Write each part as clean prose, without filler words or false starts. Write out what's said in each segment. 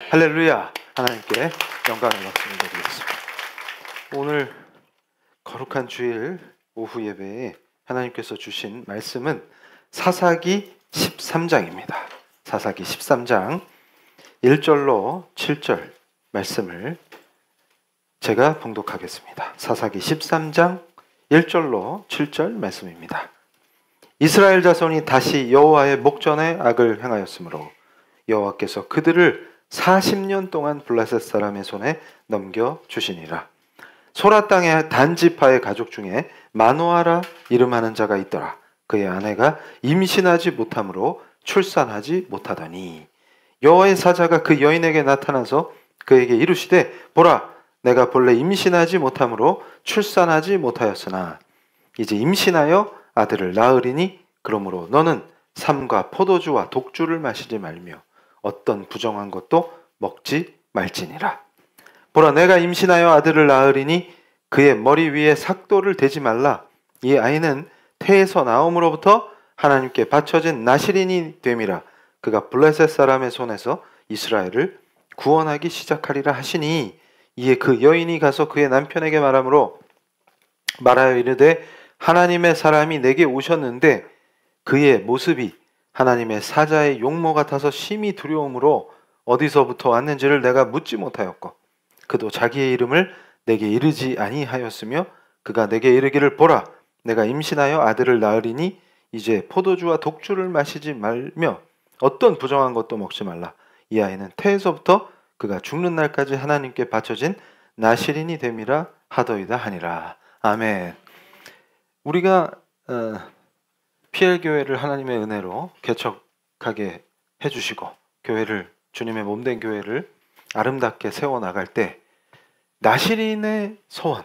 할렐루야. 하나님께 영광을 말씀을 드리겠습니다. 오늘 거룩한 주일 오후 예배에 하나님께서 주신 말씀은 사사기 13장입니다. 사사기 13장 1절로 7절 말씀을 제가 봉독하겠습니다. 사사기 13장 1절로 7절 말씀입니다. 이스라엘 자손이 다시 여호와의 목전에 악을 행하였으므로 여호와께서 그들을 40년 동안 블레셋 사람의 손에 넘겨주시니라. 소라 땅의 단지파의 가족 중에 마노아라 이름하는 자가 있더라. 그의 아내가 임신하지 못함으로 출산하지 못하더니 여호와의 사자가 그 여인에게 나타나서 그에게 이르시되 보라, 내가 본래 임신하지 못함으로 출산하지 못하였으나 이제 임신하여 아들을 낳으리니 그러므로 너는 삼과 포도주와 독주를 마시지 말며 어떤 부정한 것도 먹지 말지니라. 보라, 내가 임신하여 아들을 낳으리니 그의 머리 위에 삭도를 대지 말라. 이 아이는 태에서 나옴으로부터 하나님께 바쳐진 나실인이 됨이라. 그가 블레셋 사람의 손에서 이스라엘을 구원하기 시작하리라 하시니 이에 그 여인이 가서 그의 남편에게 말하여 이르되 하나님의 사람이 내게 오셨는데 그의 모습이 하나님의 사자의 용모 같아서 심히 두려움으로 어디서부터 왔는지를 내가 묻지 못하였고 그도 자기의 이름을 내게 이르지 아니하였으며 그가 내게 이르기를 보라, 내가 임신하여 아들을 낳으리니 이제 포도주와 독주를 마시지 말며 어떤 부정한 것도 먹지 말라. 이 아이는 태에서부터 그가 죽는 날까지 하나님께 바쳐진 나실인이 됨이라 하더이다 하니라. 아멘. 우리가 PL교회를 하나님의 은혜로 개척하게 해주시고 교회를, 주님의 몸된 교회를 아름답게 세워나갈 때 나실인의 소원,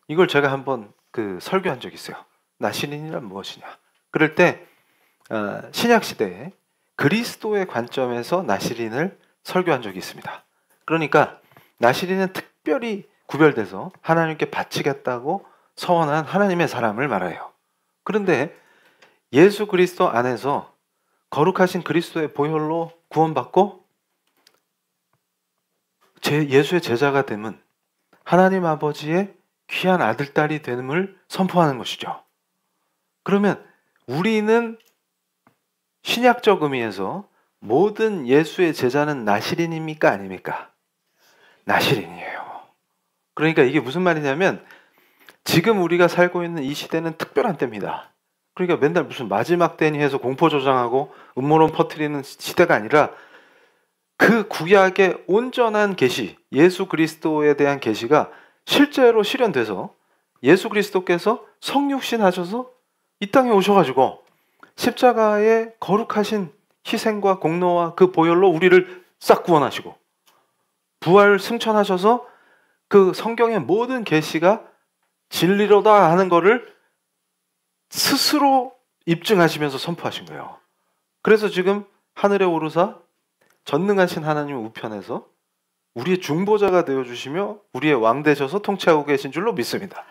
이걸 제가 한번 설교한 적이 있어요. 나실인이란 무엇이냐. 그럴 때 신약시대에 그리스도의 관점에서 나실인을 설교한 적이 있습니다. 그러니까 나실인은 특별히 구별돼서 하나님께 바치겠다고 서원한 하나님의 사람을 말해요. 그런데 예수 그리스도 안에서 거룩하신 그리스도의 보혈로 구원받고 예수의 제자가 됨은 하나님 아버지의 귀한 아들딸이 됨을 선포하는 것이죠. 그러면 우리는 신약적 의미에서 모든 예수의 제자는 나실인입니까? 아닙니까? 나실인이에요. 그러니까 이게 무슨 말이냐면 지금 우리가 살고 있는 이 시대는 특별한 때입니다. 그러니까 맨날 무슨 마지막 때니 해서 공포 조장하고 음모론 퍼뜨리는 시대가 아니라 그 구약의 온전한 계시, 예수 그리스도에 대한 계시가 실제로 실현돼서 예수 그리스도께서 성육신 하셔서 이 땅에 오셔가지고 십자가의 거룩하신 희생과 공로와 그 보혈로 우리를 싹 구원하시고 부활 승천하셔서 그 성경의 모든 계시가 진리로다 하는 거를 스스로 입증하시면서 선포하신 거예요. 그래서 지금 하늘에 오르사 전능하신 하나님 우편에서 우리의 중보자가 되어주시며 우리의 왕 되셔서 통치하고 계신 줄로 믿습니다.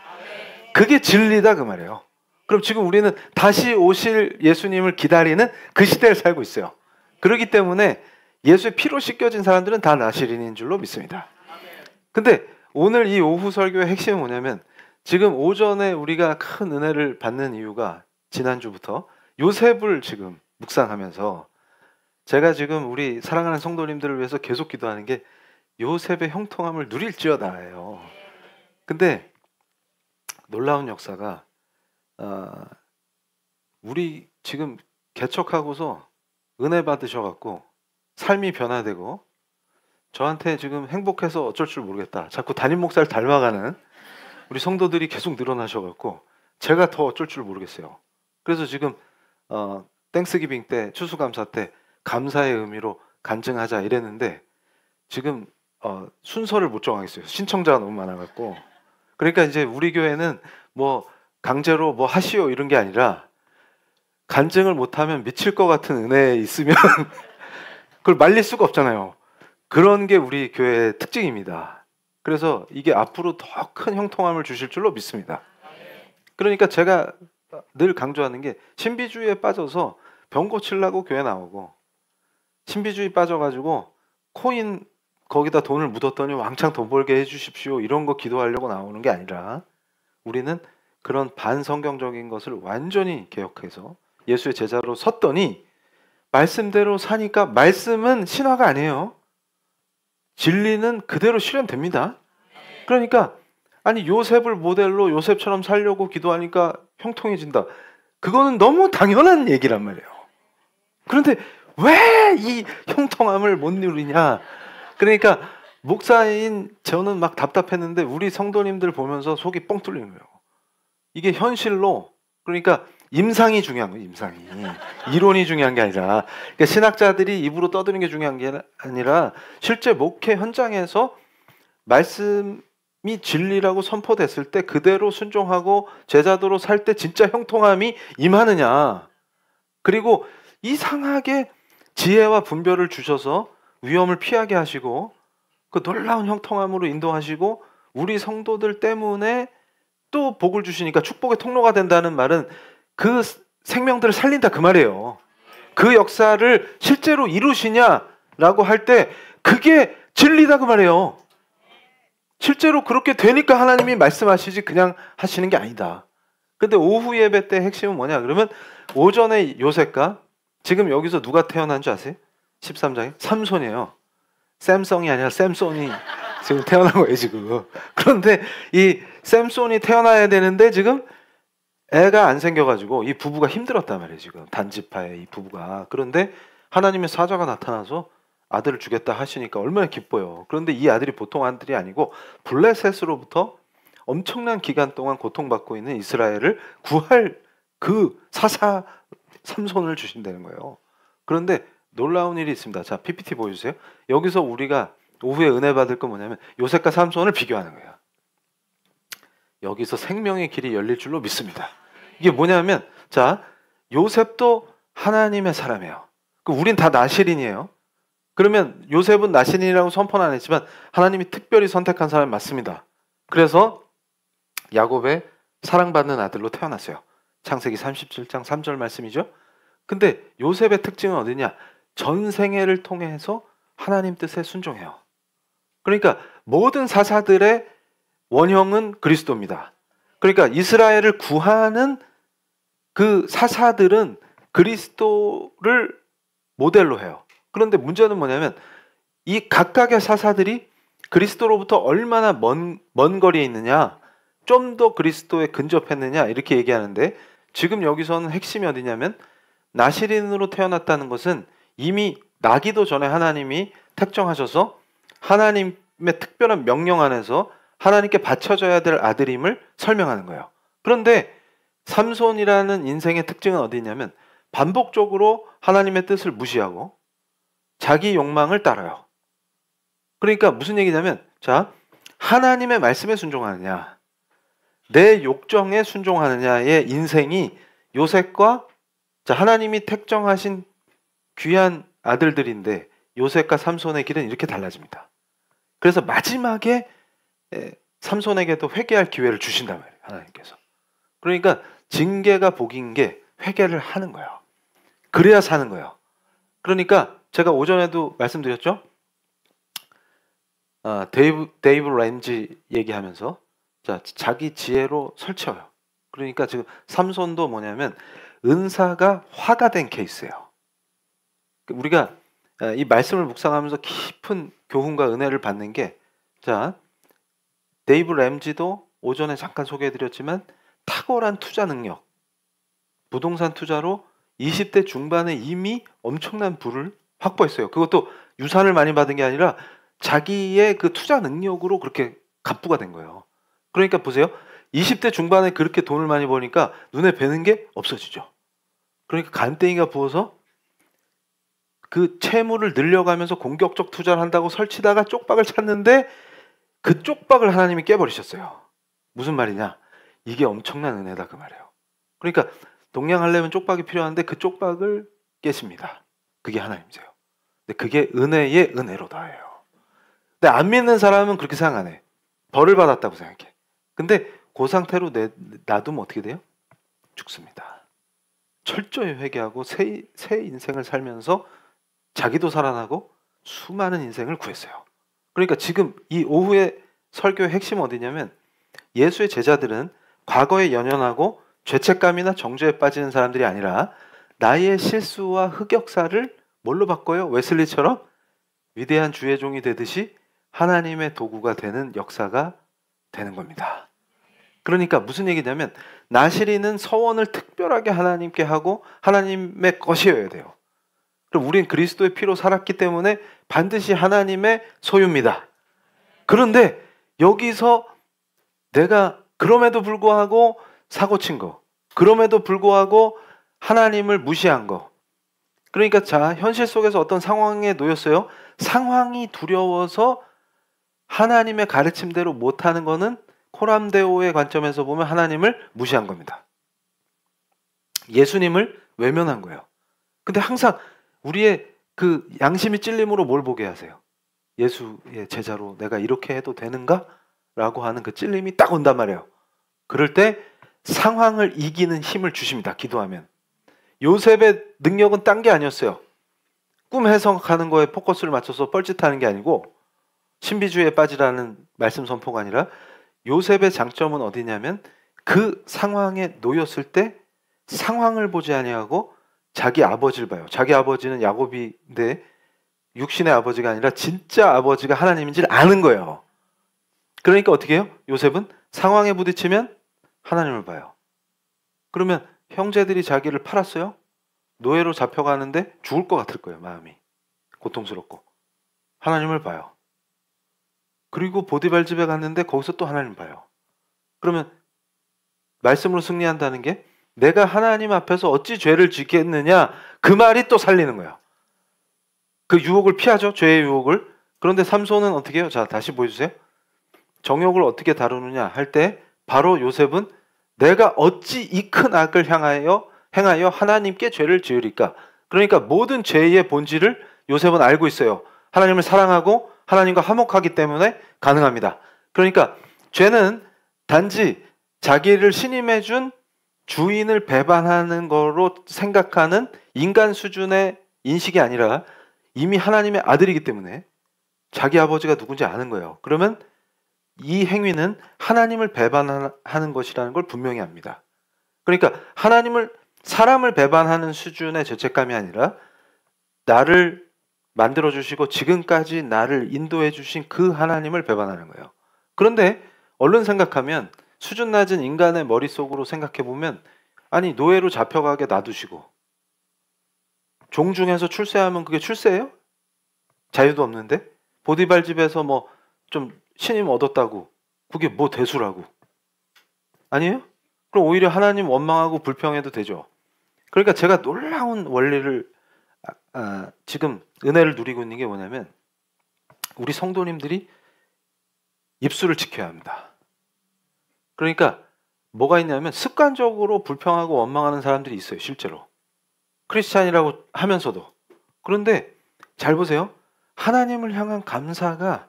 그게 진리다 그 말이에요. 그럼 지금 우리는 다시 오실 예수님을 기다리는 그 시대를 살고 있어요. 그렇기 때문에 예수의 피로 씻겨진 사람들은 다 나실인인 줄로 믿습니다. 근데 오늘 이 오후 설교의 핵심은 뭐냐면 지금 오전에 우리가 큰 은혜를 받는 이유가 지난주부터 요셉을 지금 묵상하면서 제가 지금 우리 사랑하는 성도님들을 위해서 계속 기도하는 게 요셉의 형통함을 누릴지어다예요. 근데 놀라운 역사가 우리 지금 개척하고서 은혜 받으셔갖고 삶이 변화되고 저한테 지금 행복해서 어쩔 줄 모르겠다. 자꾸 담임 목사를 닮아가는 우리 성도들이 계속 늘어나셔갖고 제가 더 어쩔 줄 모르겠어요. 그래서 지금 땡스기빙 때, 추수감사 때 감사의 의미로 간증하자 이랬는데 지금 순서를 못 정하겠어요. 신청자가 너무 많아갖고. 그러니까 이제 우리 교회는 뭐 강제로 뭐 하시오 이런 게 아니라 간증을 못하면 미칠 것 같은 은혜 있으면 그걸 말릴 수가 없잖아요. 그런 게 우리 교회의 특징입니다. 그래서 이게 앞으로 더 큰 형통함을 주실 줄로 믿습니다. 그러니까 제가 늘 강조하는 게 신비주의에 빠져서 병 고치려고 교회 나오고 신비주의 빠져가지고 코인 거기다 돈을 묻었더니 왕창 돈 벌게 해주십시오 이런 거 기도하려고 나오는 게 아니라 우리는 그런 반성경적인 것을 완전히 개혁해서 예수의 제자로 섰더니 말씀대로 사니까 말씀은 신화가 아니에요. 진리는 그대로 실현됩니다. 그러니까 아니 요셉을 모델로 요셉처럼 살려고 기도하니까 형통해진다. 그거는 너무 당연한 얘기란 말이에요. 그런데 왜 이 형통함을 못 누리냐. 그러니까 목사인 저는 막 답답했는데 우리 성도님들 보면서 속이 뻥 뚫리는 거예요. 이게 현실로 그러니까 임상이 중요한 거예요. 임상이. 이론이 중요한 게 아니라 그러니까 신학자들이 입으로 떠드는 게 중요한 게 아니라 실제 목회 현장에서 말씀이 진리라고 선포됐을 때 그대로 순종하고 제자도로 살 때 진짜 형통함이 임하느냐. 그리고 이상하게 지혜와 분별을 주셔서 위험을 피하게 하시고 그 놀라운 형통함으로 인도하시고 우리 성도들 때문에 또 복을 주시니까 축복의 통로가 된다는 말은 그 생명들을 살린다 그 말이에요. 그 역사를 실제로 이루시냐라고 할 때 그게 진리다 그 말이에요. 실제로 그렇게 되니까 하나님이 말씀하시지 그냥 하시는 게 아니다. 근데 오후 예배 때 핵심은 뭐냐 그러면 오전에 요셉과 지금 여기서 누가 태어난 줄 아세요? 13장에 삼손이에요. 샘성이 아니라 샘손이 지금 태어난 거예요 지금. 그런데 이 샘손이 태어나야 되는데 지금 애가 안 생겨가지고 이 부부가 힘들었단 말이에요 지금. 단지파의 이 부부가. 그런데 하나님의 사자가 나타나서 아들을 주겠다 하시니까 얼마나 기뻐요. 그런데 이 아들이 보통 아들이 아니고 블레셋으로부터 엄청난 기간 동안 고통받고 있는 이스라엘을 구할 그 사사 삼손을 주신다는 거예요. 그런데 놀라운 일이 있습니다. 자, PPT 보여주세요. 여기서 우리가 오후에 은혜 받을 건 뭐냐면 요셉과 삼손을 비교하는 거예요. 여기서 생명의 길이 열릴 줄로 믿습니다. 이게 뭐냐면 자, 요셉도 하나님의 사람이에요. 우린 다 나실인이에요. 그러면 요셉은 나실인이라고 선포는 안 했지만 하나님이 특별히 선택한 사람이 맞습니다. 그래서 야곱의 사랑받는 아들로 태어났어요. 창세기 37장 3절 말씀이죠. 근데 요셉의 특징은 어디냐? 전생애를 통해서 하나님 뜻에 순종해요. 그러니까 모든 사사들의 원형은 그리스도입니다. 그러니까 이스라엘을 구하는 그 사사들은 그리스도를 모델로 해요. 그런데 문제는 뭐냐면 이 각각의 사사들이 그리스도로부터 얼마나 먼 거리에 있느냐, 좀 더 그리스도에 근접했느냐 이렇게 얘기하는데 지금 여기서는 핵심이 어디냐면 나실인으로 태어났다는 것은 이미 나기도 전에 하나님이 택정하셔서 하나님의 특별한 명령 안에서 하나님께 바쳐져야 될 아들임을 설명하는 거예요. 그런데 삼손이라는 인생의 특징은 어디냐면 반복적으로 하나님의 뜻을 무시하고 자기 욕망을 따라요. 그러니까 무슨 얘기냐면 자, 하나님의 말씀에 순종하느냐 내 욕정에 순종하느냐의 인생이 요셉과 자, 하나님이 택정하신 귀한 아들들인데 요셉과 삼손의 길은 이렇게 달라집니다. 그래서 마지막에 삼손에게도 회개할 기회를 주신단 말이에요. 하나님께서. 그러니까 징계가 복인 게 회개를 하는 거예요. 그래야 사는 거예요. 그러니까 제가 오전에도 말씀드렸죠. 데이브 램지 얘기하면서 자, 자기 지혜로 설쳐요. 그러니까 지금 삼손도 뭐냐면 은사가 화가 된 케이스예요. 우리가 이 말씀을 묵상하면서 깊은 교훈과 은혜를 받는 게 자, 데이브 램지도 오전에 잠깐 소개해드렸지만 탁월한 투자 능력, 부동산 투자로 20대 중반에 이미 엄청난 부를 확보했어요. 그것도 유산을 많이 받은 게 아니라 자기의 그 투자 능력으로 그렇게 갑부가 된 거예요. 그러니까 보세요. 20대 중반에 그렇게 돈을 많이 버니까 눈에 뵈는 게 없어지죠. 그러니까 간땡이가 부어서 그 채무를 늘려가면서 공격적 투자를 한다고 설치다가 쪽박을 찾는데 그 쪽박을 하나님이 깨버리셨어요. 무슨 말이냐? 이게 엄청난 은혜다 그 말이에요. 그러니까 동양하려면 쪽박이 필요한데 그 쪽박을 깨십니다. 그게 하나님이세요. 근데 그게 은혜의 은혜로다예요. 근데 안 믿는 사람은 그렇게 생각 안 해. 벌을 받았다고 생각해. 근데 그 상태로 놔두면 어떻게 돼요? 죽습니다. 철저히 회개하고 새 인생을 살면서 자기도 살아나고 수많은 인생을 구했어요. 그러니까 지금 이 오후의 설교의 핵심은 어디냐면 예수의 제자들은 과거에 연연하고 죄책감이나 정죄에 빠지는 사람들이 아니라 나의 실수와 흑역사를 뭘로 바꿔요? 웨슬리처럼 위대한 주의 종이 되듯이 하나님의 도구가 되는 역사가 되는 겁니다. 그러니까 무슨 얘기냐면 나시리는 서원을 특별하게 하나님께 하고 하나님의 것이어야 돼요. 그럼 우린 그리스도의 피로 살았기 때문에 반드시 하나님의 소유입니다. 그런데 여기서 내가 그럼에도 불구하고 사고친 거, 그럼에도 불구하고 하나님을 무시한 거, 그러니까 자, 현실 속에서 어떤 상황에 놓였어요. 상황이 두려워서 하나님의 가르침대로 못하는 거는 코람데오의 관점에서 보면 하나님을 무시한 겁니다. 예수님을 외면한 거예요. 근데 항상 우리의 그 양심이 찔림으로 뭘 보게 하세요? 예수의 제자로 내가 이렇게 해도 되는가? 라고 하는 그 찔림이 딱 온단 말이에요. 그럴 때 상황을 이기는 힘을 주십니다. 기도하면. 요셉의 능력은 딴 게 아니었어요. 꿈 해석하는 거에 포커스를 맞춰서 뻘짓하는 게 아니고 신비주의에 빠지라는 말씀 선포가 아니라 요셉의 장점은 어디냐면 그 상황에 놓였을 때 상황을 보지 아니하고 자기 아버지를 봐요. 자기 아버지는 야곱인데 육신의 아버지가 아니라 진짜 아버지가 하나님인지를 아는 거예요. 그러니까 어떻게 해요? 요셉은 상황에 부딪히면 하나님을 봐요. 그러면 형제들이 자기를 팔았어요? 노예로 잡혀가는데 죽을 것 같을 거예요. 마음이 고통스럽고. 하나님을 봐요. 그리고 보디발 집에 갔는데 거기서 또 하나님 봐요. 그러면 말씀으로 승리한다는 게 내가 하나님 앞에서 어찌 죄를 짓겠느냐, 그 말이 또 살리는 거예요. 그 유혹을 피하죠. 죄의 유혹을. 그런데 삼손은 어떻게 해요? 자, 다시 보여주세요. 정욕을 어떻게 다루느냐 할 때 바로 요셉은 내가 어찌 이 큰 악을 행하여 하나님께 죄를 지으리까. 그러니까 모든 죄의 본질을 요셉은 알고 있어요. 하나님을 사랑하고 하나님과 화목하기 때문에 가능합니다. 그러니까 죄는 단지 자기를 신임해준 주인을 배반하는 거로 생각하는 인간 수준의 인식이 아니라 이미 하나님의 아들이기 때문에 자기 아버지가 누군지 아는 거예요. 그러면 이 행위는 하나님을 배반하는 것이라는 걸 분명히 압니다. 그러니까 사람을 배반하는 수준의 죄책감이 아니라 나를 만들어주시고 지금까지 나를 인도해 주신 그 하나님을 배반하는 거예요. 그런데 얼른 생각하면 수준 낮은 인간의 머릿속으로 생각해보면 아니 노예로 잡혀가게 놔두시고 종중에서 출세하면 그게 출세예요? 자유도 없는데? 보디발 집에서 뭐 좀 신임 얻었다고 그게 뭐 대수라고 아니에요? 그럼 오히려 하나님 원망하고 불평해도 되죠. 그러니까 제가 놀라운 원리를 지금 은혜를 누리고 있는 게 뭐냐면 우리 성도님들이 입술을 지켜야 합니다. 그러니까 뭐가 있냐면 습관적으로 불평하고 원망하는 사람들이 있어요. 실제로 크리스찬이라고 하면서도. 그런데 잘 보세요. 하나님을 향한 감사가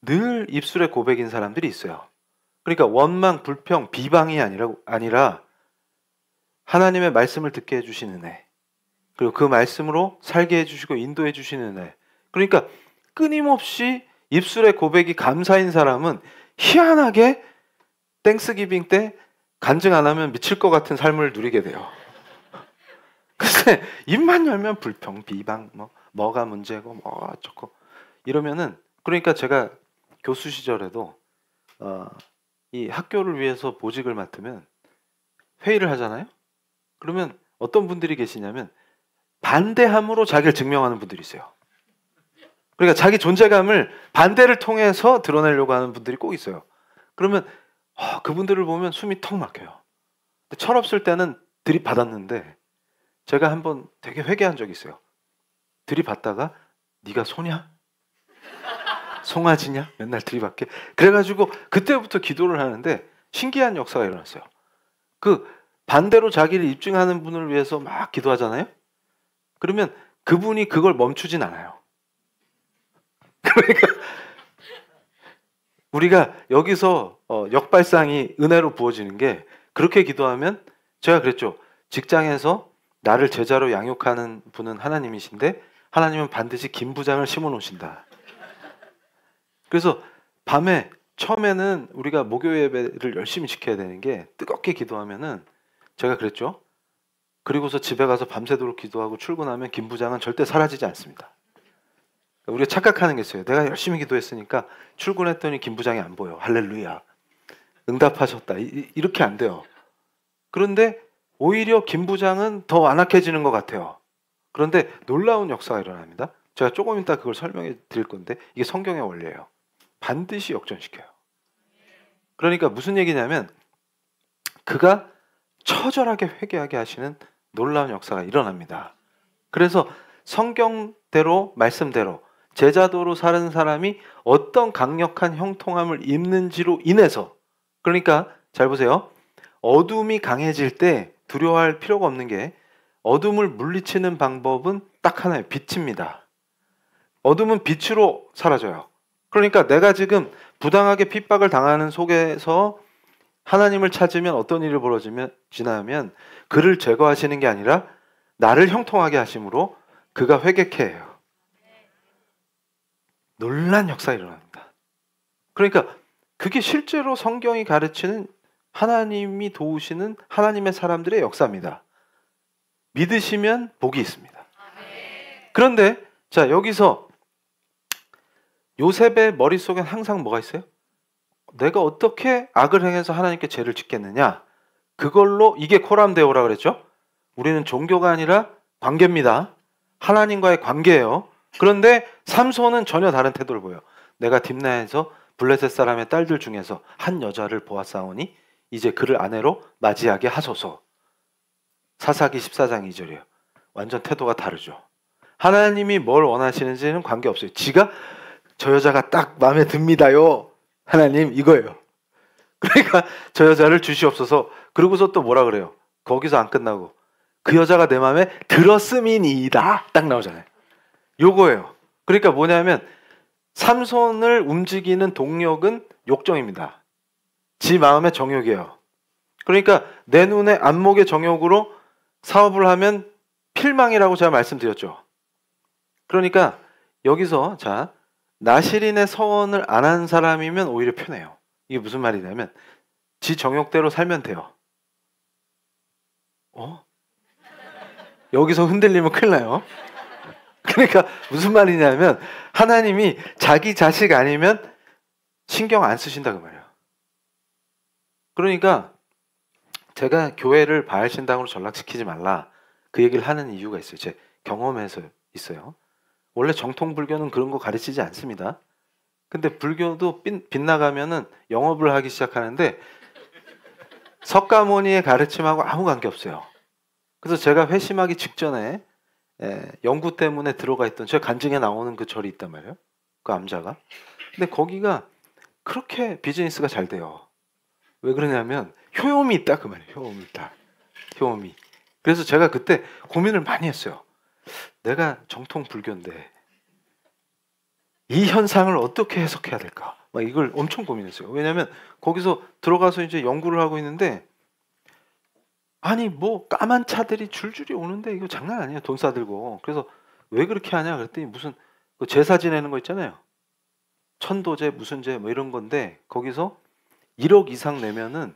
늘 입술의 고백인 사람들이 있어요. 그러니까 원망, 불평, 비방이 아니라 하나님의 말씀을 듣게 해주시는 은혜, 그리고 그 말씀으로 살게 해주시고 인도해 주시는 은혜. 그러니까 끊임없이 입술의 고백이 감사인 사람은 희한하게 땡스기빙 때 간증 안 하면 미칠 것 같은 삶을 누리게 돼요. 근데 입만 열면 불평, 비방, 뭐가 문제고 뭐 어쩌고 이러면은, 그러니까 제가 교수 시절에도 이 학교를 위해서 보직을 맡으면 회의를 하잖아요. 그러면 어떤 분들이 계시냐면 반대함으로 자기를 증명하는 분들이 있어요. 그러니까 자기 존재감을 반대를 통해서 드러내려고 하는 분들이 꼭 있어요. 그러면 그분들을 보면 숨이 턱 막혀요. 철없을 때는 들이받았는데 제가 한번 되게 회개한 적이 있어요. 들이받다가 네가 소냐? 송아지냐? 맨날 들이받게. 그래가지고 그때부터 기도를 하는데 신기한 역사가 일어났어요. 그 반대로 자기를 입증하는 분을 위해서 막 기도하잖아요. 그러면 그분이 그걸 멈추진 않아요. 그러니까 우리가 여기서 역발상이 은혜로 부어지는 게, 그렇게 기도하면, 제가 그랬죠. 직장에서 나를 제자로 양육하는 분은 하나님이신데 하나님은 반드시 김부장을 심어 놓으신다. 그래서 밤에 처음에는 우리가 목요 예배를 열심히 지켜야 되는 게 뜨겁게 기도하면은 제가 그랬죠. 그리고서 집에 가서 밤새도록 기도하고 출근하면 김부장은 절대 사라지지 않습니다. 우리가 착각하는 게 있어요. 내가 열심히 기도했으니까 출근했더니 김부장이 안 보여. 할렐루야. 응답하셨다. 이렇게 안 돼요. 그런데 오히려 김부장은 더 완악해지는 것 같아요. 그런데 놀라운 역사가 일어납니다. 제가 조금 이따 그걸 설명해 드릴 건데 이게 성경의 원리예요. 반드시 역전시켜요. 그러니까 무슨 얘기냐면 그가 처절하게 회개하게 하시는 놀라운 역사가 일어납니다. 그래서 성경대로 말씀대로 제자도로 사는 사람이 어떤 강력한 형통함을 입는지로 인해서, 그러니까 잘 보세요. 어둠이 강해질 때 두려워할 필요가 없는 게 어둠을 물리치는 방법은 딱 하나예요. 빛입니다. 어둠은 빛으로 사라져요. 그러니까 내가 지금 부당하게 핍박을 당하는 속에서 하나님을 찾으면 어떤 일이 벌어지냐면 그를 제거하시는 게 아니라 나를 형통하게 하심으로 그가 회개케 해요. 놀란 역사가 일어납니다. 그러니까 그게 실제로 성경이 가르치는 하나님이 도우시는 하나님의 사람들의 역사입니다. 믿으시면 복이 있습니다. 그런데 자, 여기서 요셉의 머릿속엔 항상 뭐가 있어요? 내가 어떻게 악을 행해서 하나님께 죄를 짓겠느냐? 그걸로, 이게 코람데오라 그랬죠? 우리는 종교가 아니라 관계입니다. 하나님과의 관계예요. 그런데 삼손은 전혀 다른 태도를 보여요. 내가 딥나에서 블레셋 사람의 딸들 중에서 한 여자를 보았사오니 이제 그를 아내로 맞이하게 하소서. 사사기 14장 2절이에요. 완전 태도가 다르죠. 하나님이 뭘 원하시는지는 관계없어요. 지가 저 여자가 딱 마음에 듭니다요. 하나님 이거예요. 그러니까 저 여자를 주시옵소서. 그러고서 또 뭐라 그래요? 거기서 안 끝나고 그 여자가 내 마음에 들었음이니이다. 딱 나오잖아요. 요거예요. 그러니까 뭐냐면 삼손을 움직이는 동력은 욕정입니다. 지 마음의 정욕이에요. 그러니까 내 눈의 안목의 정욕으로 사업을 하면 필망이라고 제가 말씀드렸죠. 그러니까 여기서 자, 나실인의 서원을 안 한 사람이면 오히려 편해요. 이게 무슨 말이냐면 지 정욕대로 살면 돼요. 여기서 흔들리면 큰일 나요. 그러니까 무슨 말이냐면 하나님이 자기 자식 아니면 신경 안 쓰신다 그 말이에요. 그러니까 제가 교회를 바알신당으로 전락시키지 말라 그 얘기를 하는 이유가 있어요. 제 경험에서 있어요. 원래 정통 불교는 그런 거 가르치지 않습니다. 근데 불교도 빗나가면은 영업을 하기 시작하는데 석가모니의 가르침하고 아무 관계 없어요. 그래서 제가 회심하기 직전에 연구 때문에 들어가 있던 제 간증에 나오는 그 절이 있단 말이에요. 그 암자가. 근데 거기가 그렇게 비즈니스가 잘 돼요. 왜 그러냐면 효험이 있다 그 말이에요. 효험이 있다. 효험이. 그래서 제가 그때 고민을 많이 했어요. 내가 정통 불교인데 이 현상을 어떻게 해석해야 될까? 막 이걸 엄청 고민했어요. 왜냐하면 거기서 들어가서 이제 연구를 하고 있는데 아니 뭐 까만 차들이 줄줄이 오는데 이거 장난 아니에요. 돈 싸들고. 그래서 왜 그렇게 하냐 그랬더니 무슨 제사 지내는 거 있잖아요. 천도제 무슨 제 뭐 이런 건데 거기서 1억 이상 내면은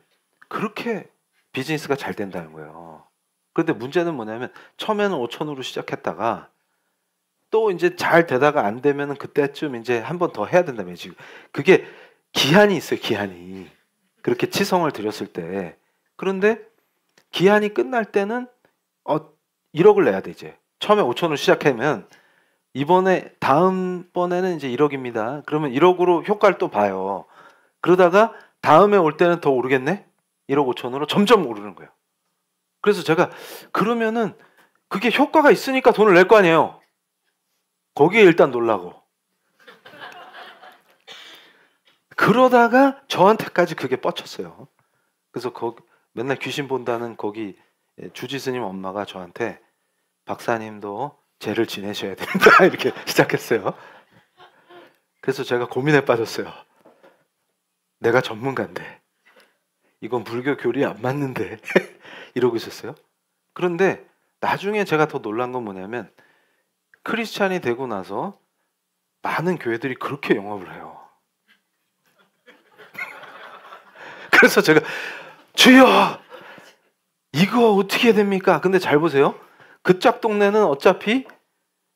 그렇게 비즈니스가 잘 된다는 거예요. 그런데 문제는 뭐냐면 처음에는 5천으로 시작했다가 또 이제 잘 되다가 안 되면은 그때쯤 이제 한 번 더 해야 된다며 지금. 그게 기한이 있어요. 기한이. 그렇게 치성을 드렸을 때. 그런데 기한이 끝날 때는 1억을 내야 돼 이제. 처음에 5천으로 시작하면 이번에 다음번에는 이제 1억입니다. 그러면 1억으로 효과를 또 봐요. 그러다가 다음에 올 때는 더 오르겠네? 1억 5천으로 점점 오르는 거예요. 그래서 제가 그러면은 그게 효과가 있으니까 돈을 낼 거 아니에요. 거기에 일단 놀라고. 그러다가 저한테까지 그게 뻗쳤어요. 그래서 맨날 귀신 본다는 거기 주지스님 엄마가 저한테 박사님도 죄를 지내셔야 된다 이렇게 시작했어요. 그래서 제가 고민에 빠졌어요. 내가 전문가인데 이건 불교 교리에 안 맞는데 이러고 있었어요. 그런데 나중에 제가 더 놀란 건 뭐냐면 크리스찬이 되고 나서 많은 교회들이 그렇게 영업을 해요. 그래서 제가 주여 이거 어떻게 해야 됩니까? 근데 잘 보세요. 그 짝동네는 어차피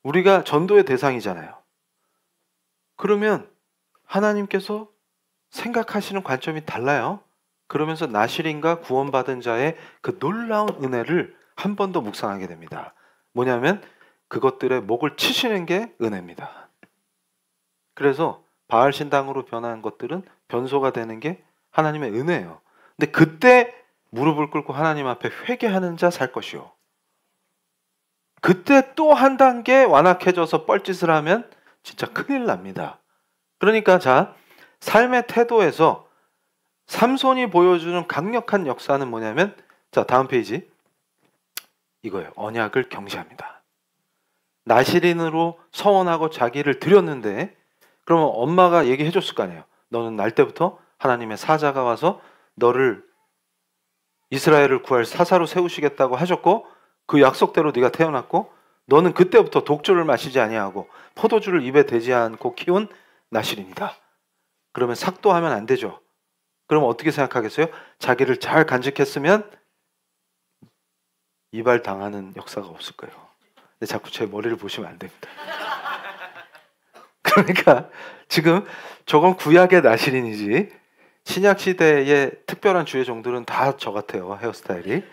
우리가 전도의 대상이잖아요. 그러면 하나님께서 생각하시는 관점이 달라요. 그러면서 나실인과 구원받은 자의 그 놀라운 은혜를 한 번 더 묵상하게 됩니다. 뭐냐면 그것들의 목을 치시는 게 은혜입니다. 그래서 바알 신당으로 변한 것들은 변소가 되는 게 하나님의 은혜예요. 근데 그때 무릎을 꿇고 하나님 앞에 회개하는 자 살 것이요. 그때 또 한 단계 완악해져서 뻘짓을 하면 진짜 큰일 납니다. 그러니까 자, 삶의 태도에서 삼손이 보여주는 강력한 역사는 뭐냐면, 자, 다음 페이지. 이거예요. 언약을 경시합니다. 나실인으로 서원하고 자기를 드렸는데, 그러면 엄마가 얘기해 줬을 거 아니에요. 너는 날 때부터 하나님의 사자가 와서 너를 이스라엘을 구할 사사로 세우시겠다고 하셨고, 그 약속대로 네가 태어났고, 너는 그때부터 독주를 마시지 아니하고 포도주를 입에 대지 않고 키운 나실인이다. 그러면 삭도하면 안 되죠. 그러면 어떻게 생각하겠어요? 자기를 잘 간직했으면 이발당하는 역사가 없을 거예요. 근데 자꾸 제 머리를 보시면 안 됩니다. 그러니까 지금 저건 구약의 나실인이지, 신약 시대의 특별한 주의 종들은 다 저 같아요. 헤어스타일이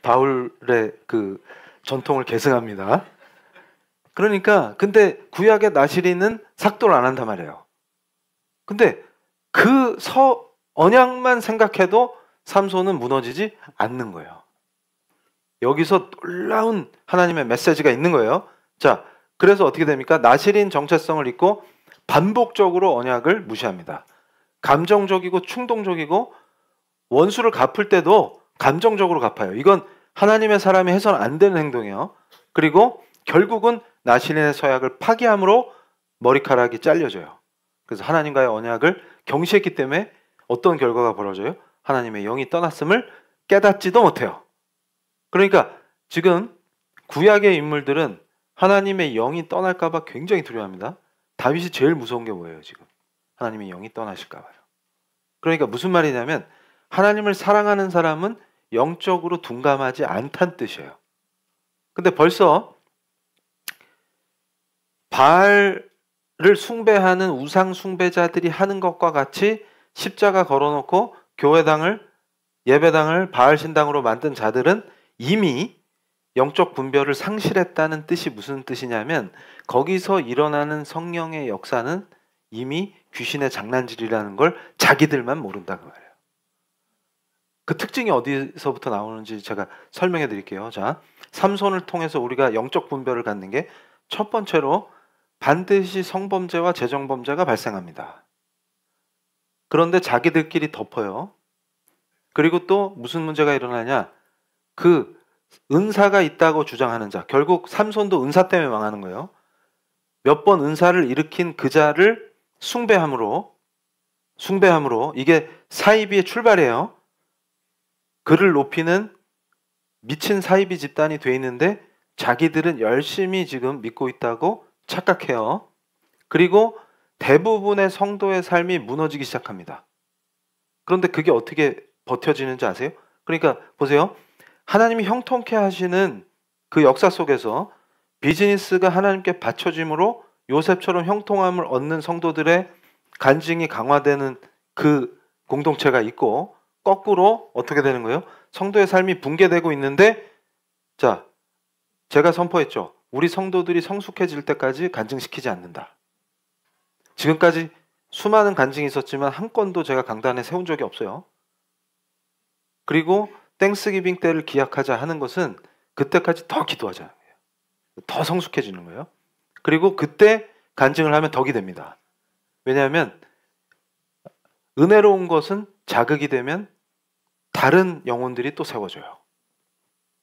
바울의 그 전통을 계승합니다. 그러니까 근데 구약의 나실인은 삭도를 안 한단 말이에요. 근데 그 언약만 생각해도 삼손은 무너지지 않는 거예요. 여기서 놀라운 하나님의 메시지가 있는 거예요. 자, 그래서 어떻게 됩니까? 나실인 정체성을 잊고 반복적으로 언약을 무시합니다. 감정적이고 충동적이고 원수를 갚을 때도 감정적으로 갚아요. 이건 하나님의 사람이 해서는 안 되는 행동이에요. 그리고 결국은 나실인의 서약을 파기함으로 머리카락이 잘려져요. 그래서 하나님과의 언약을 경시했기 때문에 어떤 결과가 벌어져요? 하나님의 영이 떠났음을 깨닫지도 못해요. 그러니까 지금 구약의 인물들은 하나님의 영이 떠날까 봐 굉장히 두려워합니다. 다윗이 제일 무서운 게 뭐예요, 지금? 하나님의 영이 떠나실까 봐요. 그러니까 무슨 말이냐면 하나님을 사랑하는 사람은 영적으로 둔감하지 않다는 뜻이에요. 근데 벌써 바알을 숭배하는 우상 숭배자들이 하는 것과 같이 십자가 걸어놓고 교회당을, 예배당을 바알 신당으로 만든 자들은 이미 영적 분별을 상실했다는 뜻이 무슨 뜻이냐면 거기서 일어나는 성령의 역사는 이미 귀신의 장난질이라는 걸 자기들만 모른다고 말해요. 그 특징이 어디서부터 나오는지 제가 설명해 드릴게요. 자, 삼손을 통해서 우리가 영적 분별을 갖는 게 첫 번째로 반드시 성범죄와 재정범죄가 발생합니다. 그런데 자기들끼리 덮어요. 그리고 또 무슨 문제가 일어나냐? 그 은사가 있다고 주장하는 자, 결국 삼손도 은사 때문에 망하는 거예요. 몇 번 은사를 일으킨 그 자를 숭배함으로 이게 사이비의 출발이에요. 그를 높이는 미친 사이비 집단이 돼 있는데 자기들은 열심히 지금 믿고 있다고 착각해요. 그리고 대부분의 성도의 삶이 무너지기 시작합니다. 그런데 그게 어떻게 버텨지는지 아세요? 그러니까 보세요. 하나님이 형통케 하시는 그 역사 속에서 비즈니스가 하나님께 바쳐짐으로 요셉처럼 형통함을 얻는 성도들의 간증이 강화되는 그 공동체가 있고, 거꾸로 어떻게 되는 거예요? 성도의 삶이 붕괴되고 있는데, 자, 제가 선포했죠. 우리 성도들이 성숙해질 때까지 간증시키지 않는다. 지금까지 수많은 간증이 있었지만 한 건도 제가 강단에 세운 적이 없어요. 그리고 땡스기빙 때를 기약하자 하는 것은 그때까지 더 기도하자는 거예요. 더 성숙해지는 거예요. 그리고 그때 간증을 하면 덕이 됩니다. 왜냐하면 은혜로운 것은 자극이 되면 다른 영혼들이 또 세워져요.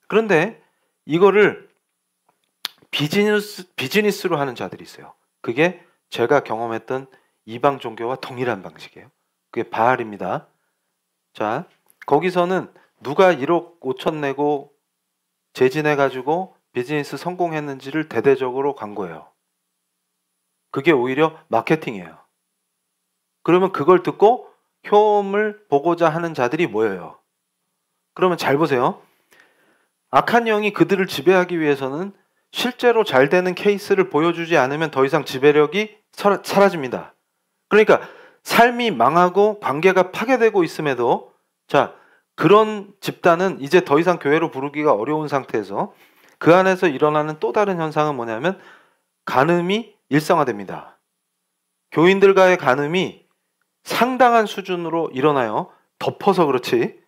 그런데 이거를 비즈니스로 하는 자들이 있어요. 그게 제가 경험했던 이방 종교와 동일한 방식이에요. 그게 바알입니다. 자, 거기서는 누가 1억 5천 내고 재진해가지고 비즈니스 성공했는지를 대대적으로 광고해요. 그게 오히려 마케팅이에요. 그러면 그걸 듣고 효험을 보고자 하는 자들이 모여요. 그러면 잘 보세요. 악한 영이 그들을 지배하기 위해서는 실제로 잘 되는 케이스를 보여주지 않으면 더 이상 지배력이 사라집니다. 그러니까 삶이 망하고 관계가 파괴되고 있음에도 자, 그런 집단은 이제 더 이상 교회로 부르기가 어려운 상태에서 그 안에서 일어나는 또 다른 현상은 뭐냐면 간음이 일상화됩니다. 교인들과의 간음이 상당한 수준으로 일어나요. 덮어서 그렇지.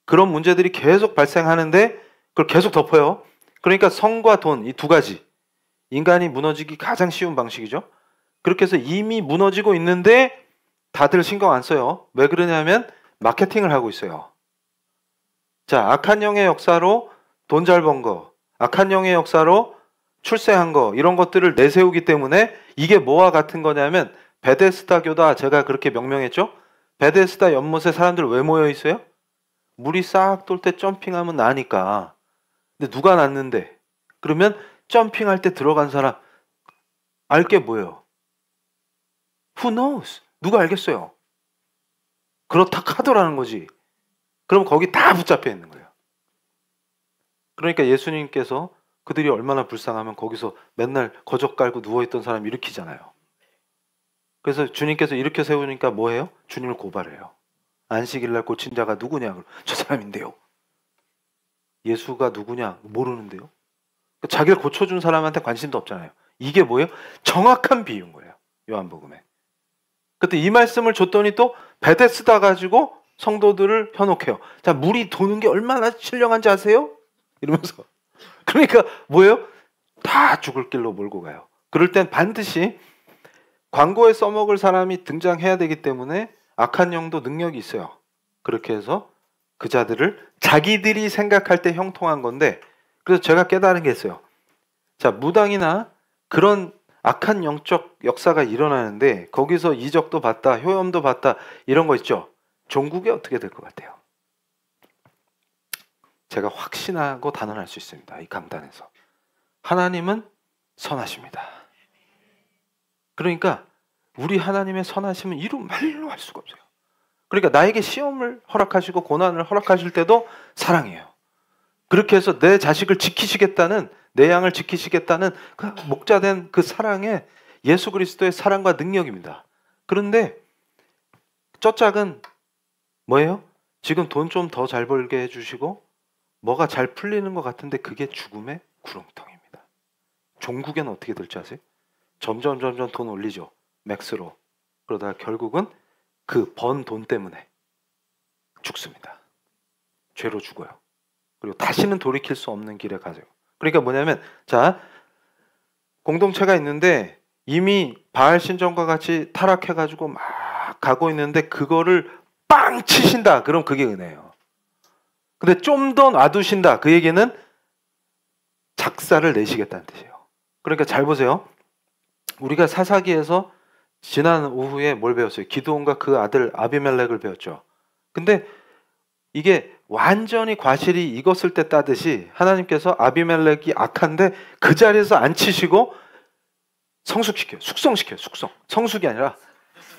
그런 문제들이 계속 발생하는데 그걸 계속 덮어요. 그러니까 성과 돈, 이 두 가지. 인간이 무너지기 가장 쉬운 방식이죠. 그렇게 해서 이미 무너지고 있는데 다들 신경 안 써요. 왜 그러냐면 마케팅을 하고 있어요. 자, 악한 영의 역사로 돈 잘 번 거, 악한 영의 역사로 출세한 거, 이런 것들을 내세우기 때문에 이게 뭐와 같은 거냐면 베데스다 교다, 제가 그렇게 명명했죠. 베데스다 연못에 사람들 왜 모여 있어요? 물이 싹 돌 때 점핑하면 나니까. 근데 누가 났는데? 그러면 점핑할 때 들어간 사람 알 게 뭐예요? Who knows? 누가 알겠어요? 그렇다 하더라는 거지. 그럼 거기 다 붙잡혀 있는 거예요. 그러니까 예수님께서 그들이 얼마나 불쌍하면 거기서 맨날 거적 깔고 누워있던 사람 일으키잖아요. 그래서 주님께서 일으켜 세우니까 뭐해요? 주님을 고발해요. 안식일날 고친 자가 누구냐? 저 사람인데요. 예수가 누구냐? 모르는데요. 자기를 고쳐준 사람한테 관심도 없잖아요. 이게 뭐예요? 정확한 비유인 거예요. 요한복음에. 그때 이 말씀을 줬더니 또 베데스다 가지고 성도들을 현혹해요. 자, 물이 도는 게 얼마나 신령한지 아세요? 이러면서. 그러니까 뭐예요? 다 죽을 길로 몰고 가요. 그럴 땐 반드시 광고에 써먹을 사람이 등장해야 되기 때문에 악한 영도 능력이 있어요. 그렇게 해서 그 자들을 자기들이 생각할 때 형통한 건데, 그래서 제가 깨달은 게 있어요. 자, 무당이나 그런 악한 영적 역사가 일어나는데 거기서 이적도 봤다, 효험도 봤다, 이런 거 있죠. 종국이 어떻게 될 것 같아요? 제가 확신하고 단언할 수 있습니다. 이 강단에서. 하나님은 선하십니다. 그러니까 우리 하나님의 선하심은 이루 말로 할 수가 없어요. 그러니까 나에게 시험을 허락하시고 고난을 허락하실 때도 사랑이에요. 그렇게 해서 내 자식을 지키시겠다는, 내 양을 지키시겠다는 그 목자된 그 사랑에 예수 그리스도의 사랑과 능력입니다. 그런데 쩌짝은 뭐예요? 지금 돈 좀 더 잘 벌게 해주시고 뭐가 잘 풀리는 것 같은데 그게 죽음의 구렁텅입니다. 종국에는 어떻게 될지 아세요? 점점 돈 올리죠. 맥스로. 그러다가 결국은 그 번 돈 때문에 죽습니다. 죄로 죽어요. 그리고 다시는 돌이킬 수 없는 길에 가죠. 그러니까 뭐냐면, 자, 공동체가 있는데 이미 바알 신전과 같이 타락해가지고 막 가고 있는데 그거를 빵 치신다. 그럼 그게 은혜예요. 근데 좀 더 놔두신다. 그 얘기는 작사를 내시겠다는 뜻이에요. 그러니까 잘 보세요. 우리가 사사기에서 지난 오후에 뭘 배웠어요? 기드온과 그 아들 아비멜렉을 배웠죠. 근데 이게 완전히 과실이 익었을 때 따듯이 하나님께서 아비멜렉이 악한데 그 자리에서 안 치시고 성숙시켜요. 숙성시켜요. 성숙이 아니라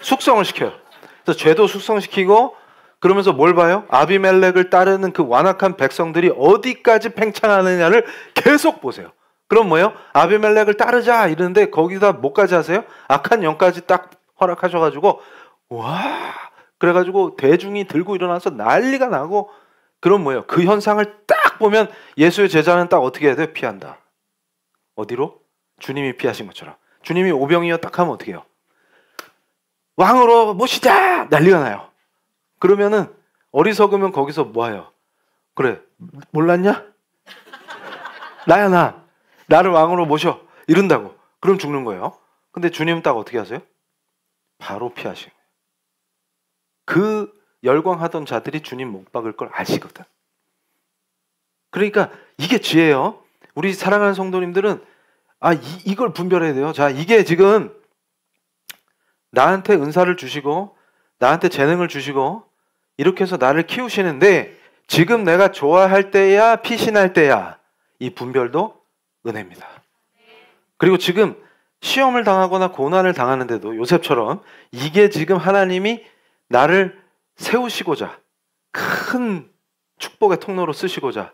숙성을 시켜요. 그래서 죄도 숙성시키고, 그러면서 뭘 봐요? 아비멜렉을 따르는 그 완악한 백성들이 어디까지 팽창하느냐를 계속 보세요. 그럼 뭐예요? 아비멜렉을 따르자 이러는데 거기다 뭐까지 하세요? 악한 영까지 딱 허락하셔가지고 와, 그래가지고 대중이 들고 일어나서 난리가 나고. 그럼 뭐예요? 그 현상을 딱 보면 예수의 제자는 딱 어떻게 해야 돼요? 피한다. 어디로? 주님이 피하신 것처럼. 주님이 오병이어 딱 하면 어떻게 해요? 왕으로 모시자! 난리가 나요. 그러면은 어리석으면 거기서 뭐해요? 그래, 몰랐냐? 나야 나. 나를 왕으로 모셔. 이런다고. 그럼 죽는 거예요. 근데 주님은 딱 어떻게 하세요? 바로 피하시는 거예요. 그 열광하던 자들이 주님 못 박을 걸 아시거든. 그러니까 이게 지혜예요. 우리 사랑하는 성도님들은 이걸 분별해야 돼요. 자, 이게 지금 나한테 은사를 주시고 나한테 재능을 주시고 이렇게 해서 나를 키우시는데 지금 내가 좋아할 때야 피신할 때야, 이 분별도 은혜입니다. 그리고 지금 시험을 당하거나 고난을 당하는데도 요셉처럼 이게 지금 하나님이 나를 세우시고자 큰 축복의 통로로 쓰시고자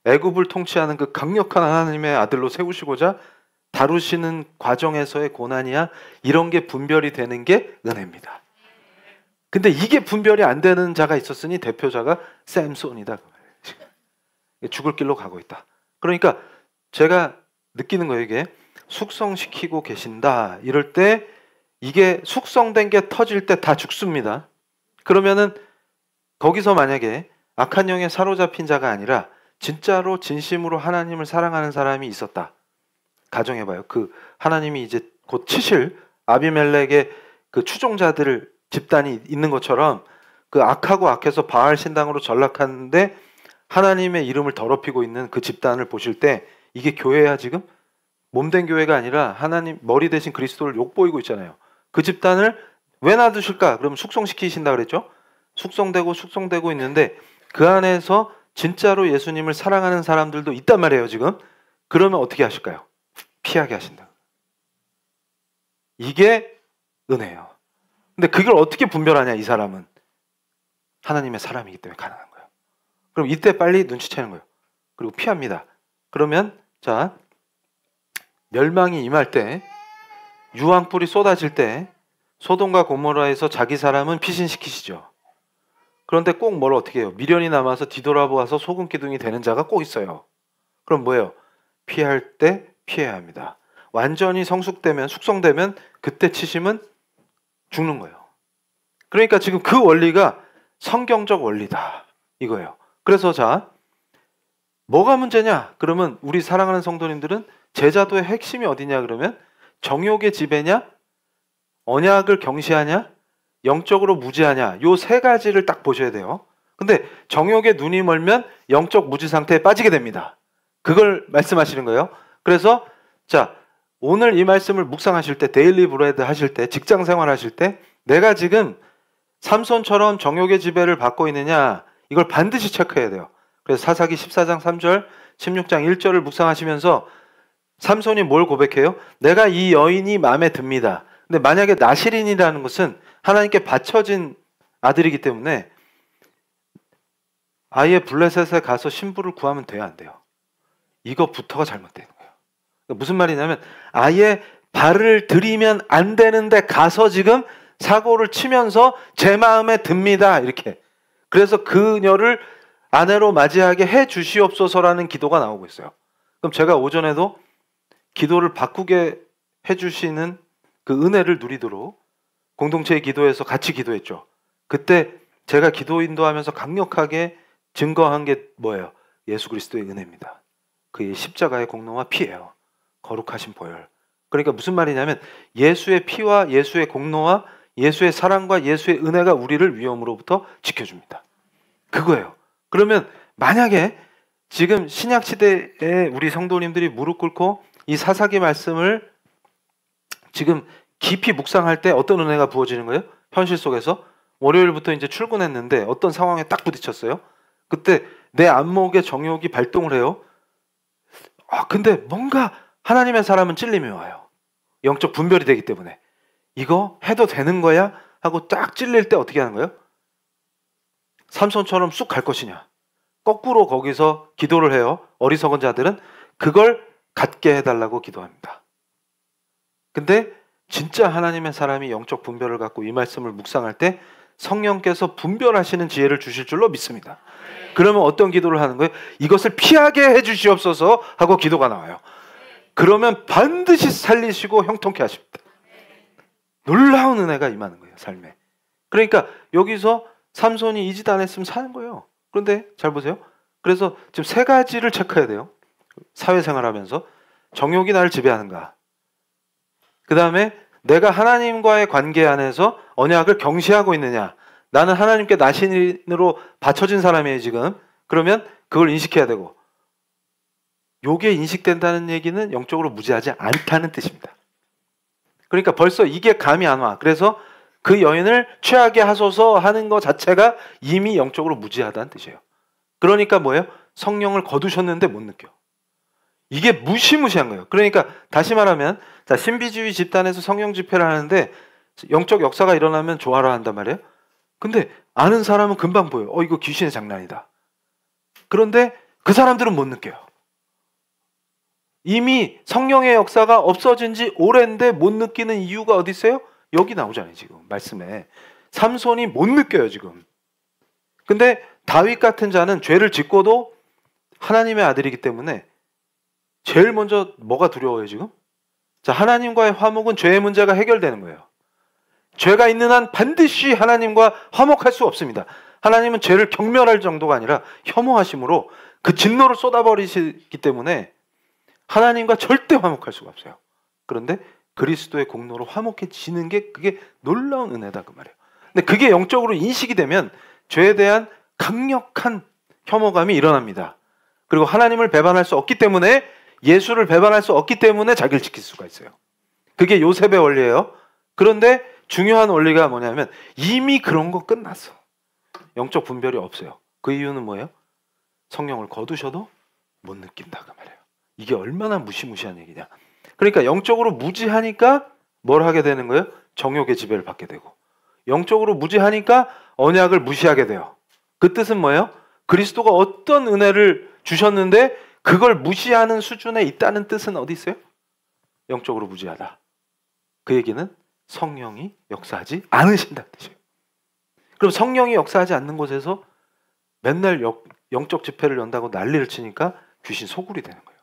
애굽을 통치하는 그 강력한 하나님의 아들로 세우시고자 다루시는 과정에서의 고난이야, 이런 게 분별이 되는 게 은혜입니다. 근데 이게 분별이 안 되는 자가 있었으니 대표자가 샘손이다. 죽을 길로 가고 있다. 그러니까 제가 느끼는 거예요. 이게 숙성시키고 계신다. 이럴 때 이게 숙성된 게 터질 때 다 죽습니다. 그러면은 거기서 만약에 악한 영에 사로잡힌 자가 아니라 진짜로 진심으로 하나님을 사랑하는 사람이 있었다. 가정해봐요. 그 하나님이 이제 곧 치실 아비멜렉의 그 추종자들 집단이 있는 것처럼 그 악하고 악해서 바알 신당으로 전락하는데 하나님의 이름을 더럽히고 있는 그 집단을 보실 때 이게 교회야 지금? 몸된 교회가 아니라 하나님 머리 대신 그리스도를 욕보이고 있잖아요. 그 집단을 왜 놔두실까? 그러면 숙성시키신다 그랬죠? 숙성되고 있는데 그 안에서 진짜로 예수님을 사랑하는 사람들도 있단 말이에요 지금. 그러면 어떻게 하실까요? 피하게 하신다. 이게 은혜예요. 근데 그걸 어떻게 분별하냐 이 사람은. 하나님의 사람이기 때문에 가능한 거예요. 그럼 이때 빨리 눈치채는 거예요. 그리고 피합니다. 그러면 자, 멸망이 임할 때, 유황불이 쏟아질 때 소돔과 고모라에서 자기 사람은 피신시키시죠. 그런데 꼭 뭘 어떻게 해요? 미련이 남아서 뒤돌아보아서 소금 기둥이 되는 자가 꼭 있어요. 그럼 뭐예요? 피할 때 피해야 합니다. 완전히 숙성되면 그때 치심은 죽는 거예요. 그러니까 지금 그 원리가 성경적 원리다 이거예요. 그래서 자, 뭐가 문제냐? 그러면 우리 사랑하는 성도님들은 제자도의 핵심이 어디냐? 그러면 정욕의 지배냐? 언약을 경시하냐? 영적으로 무지하냐? 요 세 가지를 딱 보셔야 돼요. 근데 정욕에 눈이 멀면 영적 무지 상태에 빠지게 됩니다. 그걸 말씀하시는 거예요. 그래서 자, 오늘 이 말씀을 묵상하실 때, 데일리 브레드 하실 때, 직장 생활 하실 때 내가 지금 삼손처럼 정욕의 지배를 받고 있느냐, 이걸 반드시 체크해야 돼요. 그래서 사사기 14장 3절, 16장 1절을 묵상하시면서 삼손이 뭘 고백해요? 내가 이 여인이 마음에 듭니다. 근데 만약에 나실인이라는 것은 하나님께 바쳐진 아들이기 때문에 아예 블레셋에 가서 신부를 구하면 돼요, 안 돼요? 이거부터가 잘못되는 거예요. 무슨 말이냐면 아예 발을 들이면 안 되는데 가서 지금 사고를 치면서 제 마음에 듭니다 이렇게. 그래서 그녀를 아내로 맞이하게 해 주시옵소서라는 기도가 나오고 있어요. 그럼 제가 오전에도 기도를 바꾸게 해주시는 그 은혜를 누리도록 공동체의 기도에서 같이 기도했죠. 그때 제가 기도 인도하면서 강력하게 증거한 게 뭐예요? 예수 그리스도의 은혜입니다. 그의 십자가의 공로와 피예요. 거룩하신 보혈. 그러니까 무슨 말이냐면 예수의 피와 예수의 공로와 예수의 사랑과 예수의 은혜가 우리를 위험으로부터 지켜줍니다. 그거예요. 그러면 만약에 지금 신약 시대에 우리 성도님들이 무릎 꿇고 이 사사기 말씀을 지금 깊이 묵상할 때 어떤 은혜가 부어지는 거예요? 현실 속에서 월요일부터 이제 출근했는데 어떤 상황에 딱 부딪혔어요. 그때 내 안목의 정욕이 발동을 해요. 근데 뭔가 하나님의 사람은 찔림이 와요. 영적 분별이 되기 때문에 이거 해도 되는 거야? 하고 딱 찔릴 때 어떻게 하는 거예요? 삼손처럼 쑥 갈 것이냐? 거꾸로 거기서 기도를 해요. 어리석은 자들은 그걸 갖게 해달라고 기도합니다. 근데 진짜 하나님의 사람이 영적 분별을 갖고 이 말씀을 묵상할 때 성령께서 분별하시는 지혜를 주실 줄로 믿습니다. 그러면 어떤 기도를 하는 거예요? 이것을 피하게 해주시옵소서 하고 기도가 나와요. 그러면 반드시 살리시고 형통케 하십니다. 놀라운 은혜가 임하는 거예요, 삶에. 그러니까 여기서 삼손이 이 짓 안 했으면 사는 거예요. 그런데 잘 보세요. 그래서 지금 세 가지를 체크해야 돼요. 사회생활하면서 정욕이 나를 지배하는가? 그 다음에 내가 하나님과의 관계 안에서 언약을 경시하고 있느냐? 나는 하나님께 나신으로 바쳐진 사람이에요 지금. 그러면 그걸 인식해야 되고, 요게 인식된다는 얘기는 영적으로 무지하지 않다는 뜻입니다. 그러니까 벌써 이게 감이 안 와. 그래서 그 여인을 취하게 하소서 하는 것 자체가 이미 영적으로 무지하다는 뜻이에요. 그러니까 뭐예요? 성령을 거두셨는데 못 느껴. 이게 무시무시한 거예요. 그러니까 다시 말하면 자, 신비주의 집단에서 성령 집회를 하는데 영적 역사가 일어나면 좋아라 한단 말이에요. 근데 아는 사람은 금방 보여요. 이거 귀신의 장난이다. 그런데 그 사람들은 못 느껴요. 이미 성령의 역사가 없어진 지 오랜데 못 느끼는 이유가 어디 있어요? 여기 나오잖아요. 지금 말씀에. 삼손이 못 느껴요. 지금. 근데 다윗 같은 자는 죄를 짓고도 하나님의 아들이기 때문에 제일 먼저 뭐가 두려워요 지금? 자, 하나님과의 화목은 죄의 문제가 해결되는 거예요. 죄가 있는 한 반드시 하나님과 화목할 수 없습니다. 하나님은 죄를 경멸할 정도가 아니라 혐오하심으로 그 진노를 쏟아버리시기 때문에 하나님과 절대 화목할 수가 없어요. 그런데 그리스도의 공로로 화목해지는 게 그게 놀라운 은혜다 그 말이에요. 근데 그게 영적으로 인식이 되면 죄에 대한 강력한 혐오감이 일어납니다. 그리고 하나님을 배반할 수 없기 때문에 예수를 배반할 수 없기 때문에 자기를 지킬 수가 있어요. 그게 요셉의 원리예요. 그런데 중요한 원리가 뭐냐면 이미 그런 거 끝났어. 영적 분별이 없어요. 그 이유는 뭐예요? 성령을 거두셔도 못 느낀다 그 말이에요. 이게 얼마나 무시무시한 얘기냐. 그러니까 영적으로 무지하니까 뭘 하게 되는 거예요? 정욕의 지배를 받게 되고, 영적으로 무지하니까 언약을 무시하게 돼요. 그 뜻은 뭐예요? 그리스도가 어떤 은혜를 주셨는데 그걸 무시하는 수준에 있다는 뜻은 어디 있어요? 영적으로 무지하다. 그 얘기는 성령이 역사하지 않으신다는 뜻이에요. 그럼 성령이 역사하지 않는 곳에서 맨날 영적 집회를 연다고 난리를 치니까 귀신 소굴이 되는 거예요.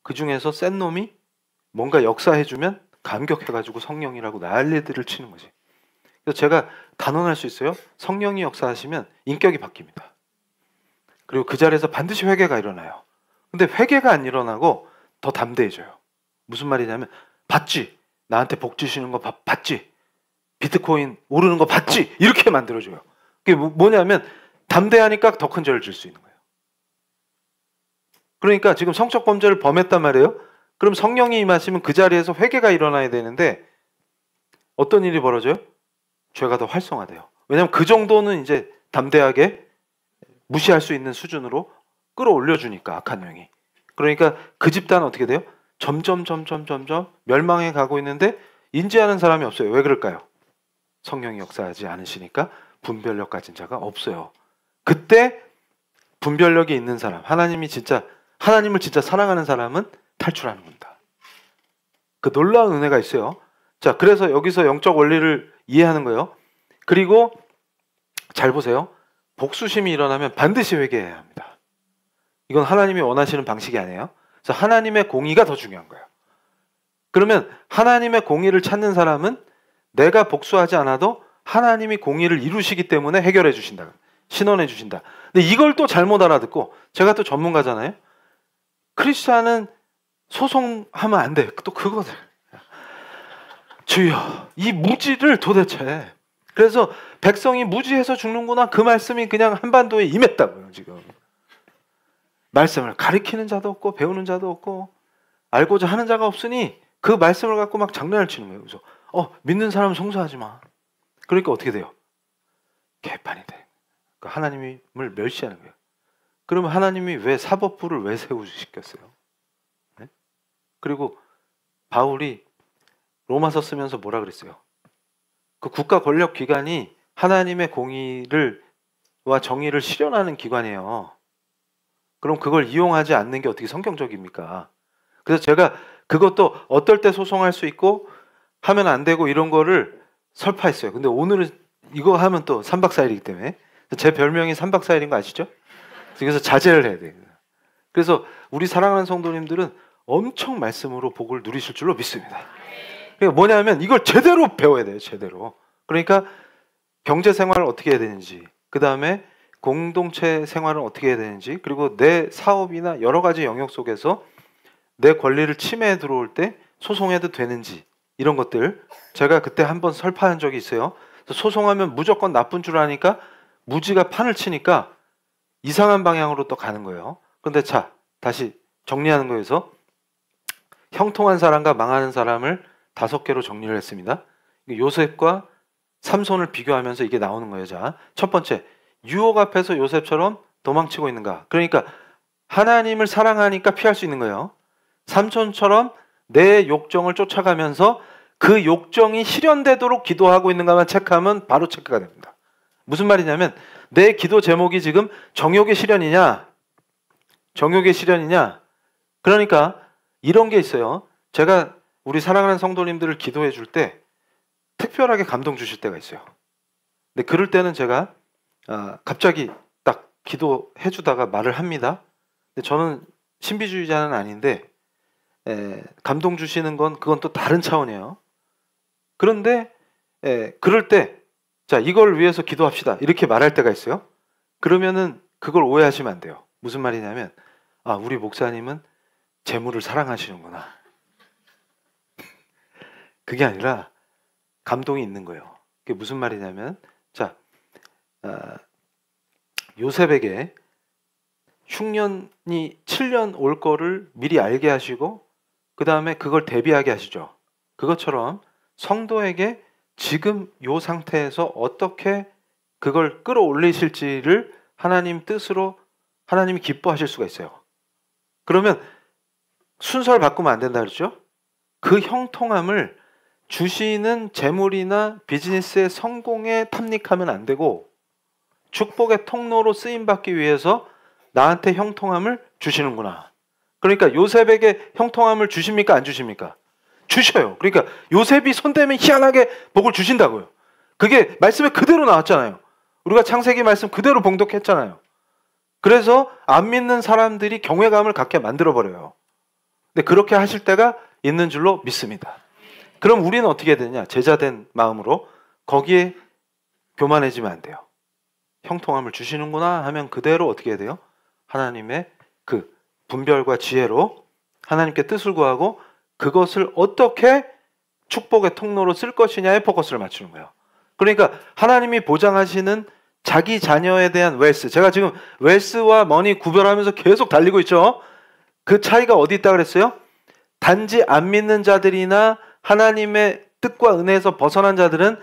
그 중에서 센 놈이 뭔가 역사해주면 감격해가지고 성령이라고 난리들을 치는 거지. 그래서 제가 단언할 수 있어요. 성령이 역사하시면 인격이 바뀝니다. 그리고 그 자리에서 반드시 회개가 일어나요. 근데 회개가 안 일어나고 더 담대해져요. 무슨 말이냐면 봤지? 나한테 복 주시는 거 봤지? 비트코인 오르는 거 봤지? 이렇게 만들어줘요. 그게 뭐냐면 담대하니까 더 큰 죄를 질 수 있는 거예요. 그러니까 지금 성적 범죄를 범했단 말이에요. 그럼 성령이 임하시면 그 자리에서 회개가 일어나야 되는데 어떤 일이 벌어져요? 죄가 더 활성화돼요. 왜냐하면 그 정도는 이제 담대하게 무시할 수 있는 수준으로 끌어올려주니까 악한 영이. 그러니까 그 집단은 어떻게 돼요? 점점 멸망해 가고 있는데 인지하는 사람이 없어요. 왜 그럴까요? 성령이 역사하지 않으시니까 분별력 가진 자가 없어요. 그때 분별력이 있는 사람, 하나님을 진짜 사랑하는 사람은 탈출하는 겁니다. 그 놀라운 은혜가 있어요. 자, 그래서 여기서 영적 원리를 이해하는 거예요. 그리고 잘 보세요. 복수심이 일어나면 반드시 회개해야 합니다. 이건 하나님이 원하시는 방식이 아니에요. 그래서 하나님의 공의가 더 중요한 거예요. 그러면 하나님의 공의를 찾는 사람은 내가 복수하지 않아도 하나님이 공의를 이루시기 때문에 해결해 주신다. 신원해 주신다. 근데 이걸 또 잘못 알아듣고, 제가 또 전문가잖아요. 크리스찬은 소송하면 안 돼. 또 그거들. 주여, 이 무지를 도대체. 그래서 백성이 무지해서 죽는구나. 그 말씀이 그냥 한반도에 임했다고요, 지금. 말씀을 가리키는 자도 없고 배우는 자도 없고 알고자 하는 자가 없으니 그 말씀을 갖고 막 장난을 치는 거예요. 그래서 믿는 사람은 송사하지 마. 그러니까 어떻게 돼요? 개판이 돼. 그러니까 하나님을 멸시하는 거예요. 그러면 하나님이 왜 사법부를 왜 세우시켰어요? 네? 그리고 바울이 로마서 쓰면서 뭐라 그랬어요? 그 국가 권력 기관이 하나님의 공의와 정의를 실현하는 기관이에요. 그럼 그걸 이용하지 않는 게 어떻게 성경적입니까? 그래서 제가 그것도 어떨 때 소송할 수 있고 하면 안 되고 이런 거를 설파했어요. 근데 오늘은 이거 하면 또 3박 4일이기 때문에 제 별명이 3박 4일인 거 아시죠? 그래서 자제를 해야 돼요. 그래서 우리 사랑하는 성도님들은 엄청 말씀으로 복을 누리실 줄로 믿습니다. 그러니까 뭐냐면 이걸 제대로 배워야 돼요. 제대로. 그러니까 경제 생활을 어떻게 해야 되는지, 그 다음에 공동체 생활은 어떻게 해야 되는지, 그리고 내 사업이나 여러 가지 영역 속에서 내 권리를 침해해 들어올 때 소송해도 되는지, 이런 것들 제가 그때 한번 설파한 적이 있어요. 소송하면 무조건 나쁜 줄 아니까 무지가 판을 치니까 이상한 방향으로 또 가는 거예요. 그런데 자, 다시 정리하는 거에서 형통한 사람과 망하는 사람을 5개로 정리를 했습니다. 요셉과 삼손을 비교하면서 이게 나오는 거예요. 자, 첫 번째, 유혹 앞에서 요셉처럼 도망치고 있는가? 그러니까 하나님을 사랑하니까 피할 수 있는 거예요. 삼손처럼 내 욕정을 쫓아가면서 그 욕정이 실현되도록 기도하고 있는가만 체크하면 바로 체크가 됩니다. 무슨 말이냐면 내 기도 제목이 지금 정욕의 실현이냐, 정욕의 실현이냐. 그러니까 이런 게 있어요. 제가 우리 사랑하는 성도님들을 기도해 줄 때 특별하게 감동 주실 때가 있어요. 근데 그럴 때는 제가 갑자기 딱 기도해 주다가 말을 합니다. 근데 저는 신비주의자는 아닌데 감동 주시는 건 그건 또 다른 차원이에요. 그런데 그럴 때 자, 이걸 위해서 기도합시다 이렇게 말할 때가 있어요. 그러면은 그걸 오해하시면 안 돼요. 무슨 말이냐면 우리 목사님은 재물을 사랑하시는구나. 그게 아니라 감동이 있는 거예요. 그게 무슨 말이냐면 자, 요셉에게 흉년이 7년 올 거를 미리 알게 하시고 그 다음에 그걸 대비하게 하시죠. 그것처럼 성도에게 지금 요 상태에서 어떻게 그걸 끌어올리실지를 하나님 뜻으로 하나님이 기뻐하실 수가 있어요. 그러면 순서를 바꾸면 안 된다 그랬죠? 그 형통함을 주시는 재물이나 비즈니스의 성공에 탐닉하면 안 되고 축복의 통로로 쓰임받기 위해서 나한테 형통함을 주시는구나. 그러니까 요셉에게 형통함을 주십니까? 안 주십니까? 주셔요. 그러니까 요셉이 손대면 희한하게 복을 주신다고요. 그게 말씀에 그대로 나왔잖아요. 우리가 창세기 말씀 그대로 봉독했잖아요. 그래서 안 믿는 사람들이 경외감을 갖게 만들어버려요. 근데 그렇게 하실 때가 있는 줄로 믿습니다. 그럼 우리는 어떻게 해야 되냐? 제자된 마음으로 거기에 교만해지면 안 돼요. 형통함을 주시는구나 하면 그대로 어떻게 해야 돼요? 하나님의 그 분별과 지혜로 하나님께 뜻을 구하고 그것을 어떻게 축복의 통로로 쓸 것이냐에 포커스를 맞추는 거예요. 그러니까 하나님이 보장하시는 자기 자녀에 대한 웰스, 제가 지금 웰스와 머니 구별하면서 계속 달리고 있죠. 그 차이가 어디 있다 그랬어요? 단지 안 믿는 자들이나 하나님의 뜻과 은혜에서 벗어난 자들은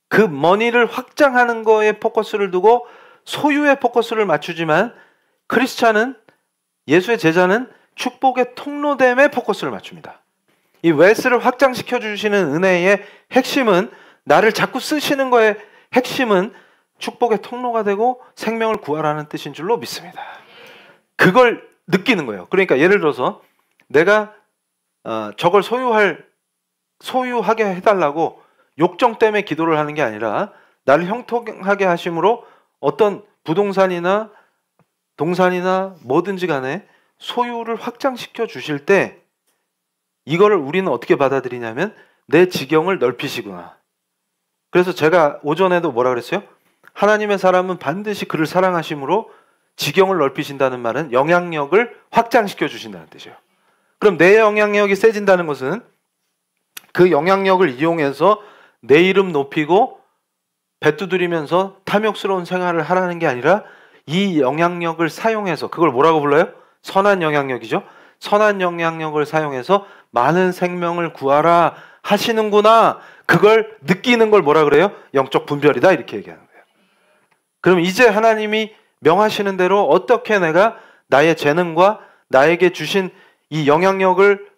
그 머니를 확장하는 거에 포커스를 두고 소유에 포커스를 맞추지만 크리스찬은, 예수의 제자는 축복의 통로됨에 포커스를 맞춥니다. 이 웰스를 확장시켜 주시는 은혜의 핵심은, 나를 자꾸 쓰시는 거의 핵심은 축복의 통로가 되고 생명을 구하라는 뜻인 줄로 믿습니다. 그걸 느끼는 거예요. 그러니까 예를 들어서 내가 저걸 소유하게 해달라고 욕정 때문에 기도를 하는 게 아니라 나를 형통하게 하심으로 어떤 부동산이나 동산이나 뭐든지 간에 소유를 확장시켜 주실 때 이거를 우리는 어떻게 받아들이냐면 내 지경을 넓히시구나. 그래서 제가 오전에도 뭐라 그랬어요? 하나님의 사람은 반드시 그를 사랑하심으로 지경을 넓히신다는 말은 영향력을 확장시켜 주신다는 뜻이에요. 그럼 내 영향력이 세진다는 것은 그 영향력을 이용해서 내 이름 높이고 배두드리면서 탐욕스러운 생활을 하라는 게 아니라 이 영향력을 사용해서, 그걸 뭐라고 불러요? 선한 영향력이죠. 선한 영향력을 사용해서 많은 생명을 구하라 하시는구나. 그걸 느끼는 걸 뭐라 그래요? 영적 분별이다, 이렇게 얘기하는 거예요. 그럼 이제 하나님이 명하시는 대로 어떻게 내가 나의 재능과 나에게 주신 이 영향력을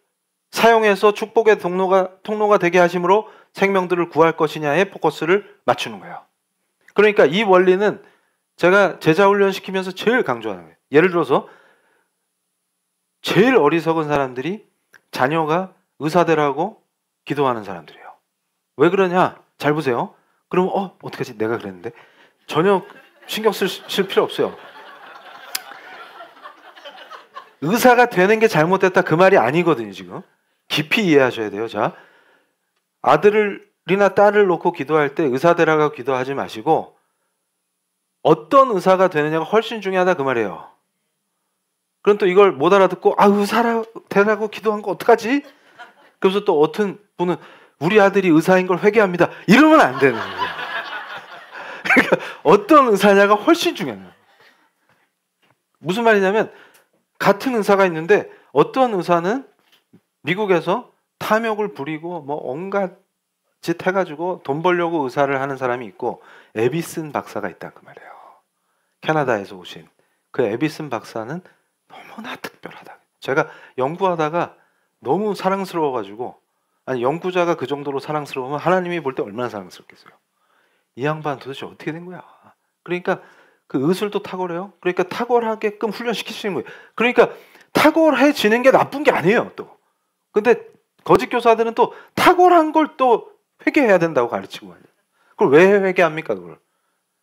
사용해서 축복의 통로가 되게 하심으로 생명들을 구할 것이냐에 포커스를 맞추는 거예요. 그러니까 이 원리는 제가 제자 훈련 시키면서 제일 강조하는 거예요. 예를 들어서 제일 어리석은 사람들이 자녀가 의사 되라고 기도하는 사람들이에요. 왜 그러냐? 잘 보세요. 그럼 어떡하지? 내가 그랬는데. 전혀 신경 쓰실 필요 없어요. 의사가 되는 게 잘못됐다 그 말이 아니거든요. 지금 깊이 이해하셔야 돼요. 자, 아들이나 딸을 놓고 기도할 때 의사 되라고 기도하지 마시고 어떤 의사가 되느냐가 훨씬 중요하다 그 말이에요. 그럼 또 이걸 못 알아듣고 의사 되라고 기도한 거 어떡하지? 그래서 또 어떤 분은 우리 아들이 의사인 걸 회개합니다. 이러면 안 되는 거예요. 그러니까 어떤 의사냐가 훨씬 중요해요. 무슨 말이냐면 같은 의사가 있는데 어떤 의사는 미국에서 탐욕을 부리고 뭐 온갖 짓 해가지고 돈 벌려고 의사를 하는 사람이 있고 에비슨 박사가 있다 그 말이에요. 캐나다에서 오신 그 에비슨 박사는 너무 너무나 특별하다. 제가 연구하다가 너무 사랑스러워가지고, 아니 연구자가 그 정도로 사랑스러우면 하나님이 볼 때 얼마나 사랑스럽겠어요. 이 양반 도대체 어떻게 된 거야. 그러니까 그 의술도 탁월해요. 그러니까 탁월하게끔 훈련시키시는 거예요. 그러니까 탁월해지는 게 나쁜 게 아니에요 또. 근데 거짓 교사들은 또 탁월한 걸 또 회개해야 된다고 가르치고 말이에요. 그걸 왜 회개합니까 그걸.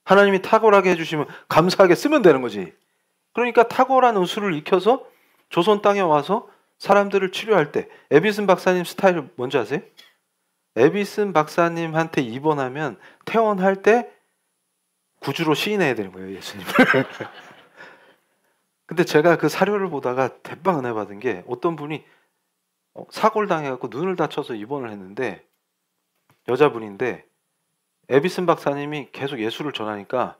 하나님이 탁월하게 해주시면 감사하게 쓰면 되는 거지. 그러니까 탁월한 의술을 익혀서 조선 땅에 와서 사람들을 치료할 때, 에비슨 박사님 스타일 뭔지 아세요? 에비슨 박사님한테 입원하면 퇴원할 때 구주로 시인해야 되는 거예요, 예수님을. 근데 제가 그 사료를 보다가 대빵 은혜 받은 게, 어떤 분이 사고를 당해갖고 눈을 다쳐서 입원을 했는데, 여자분인데 에비슨 박사님이 계속 예수를 전하니까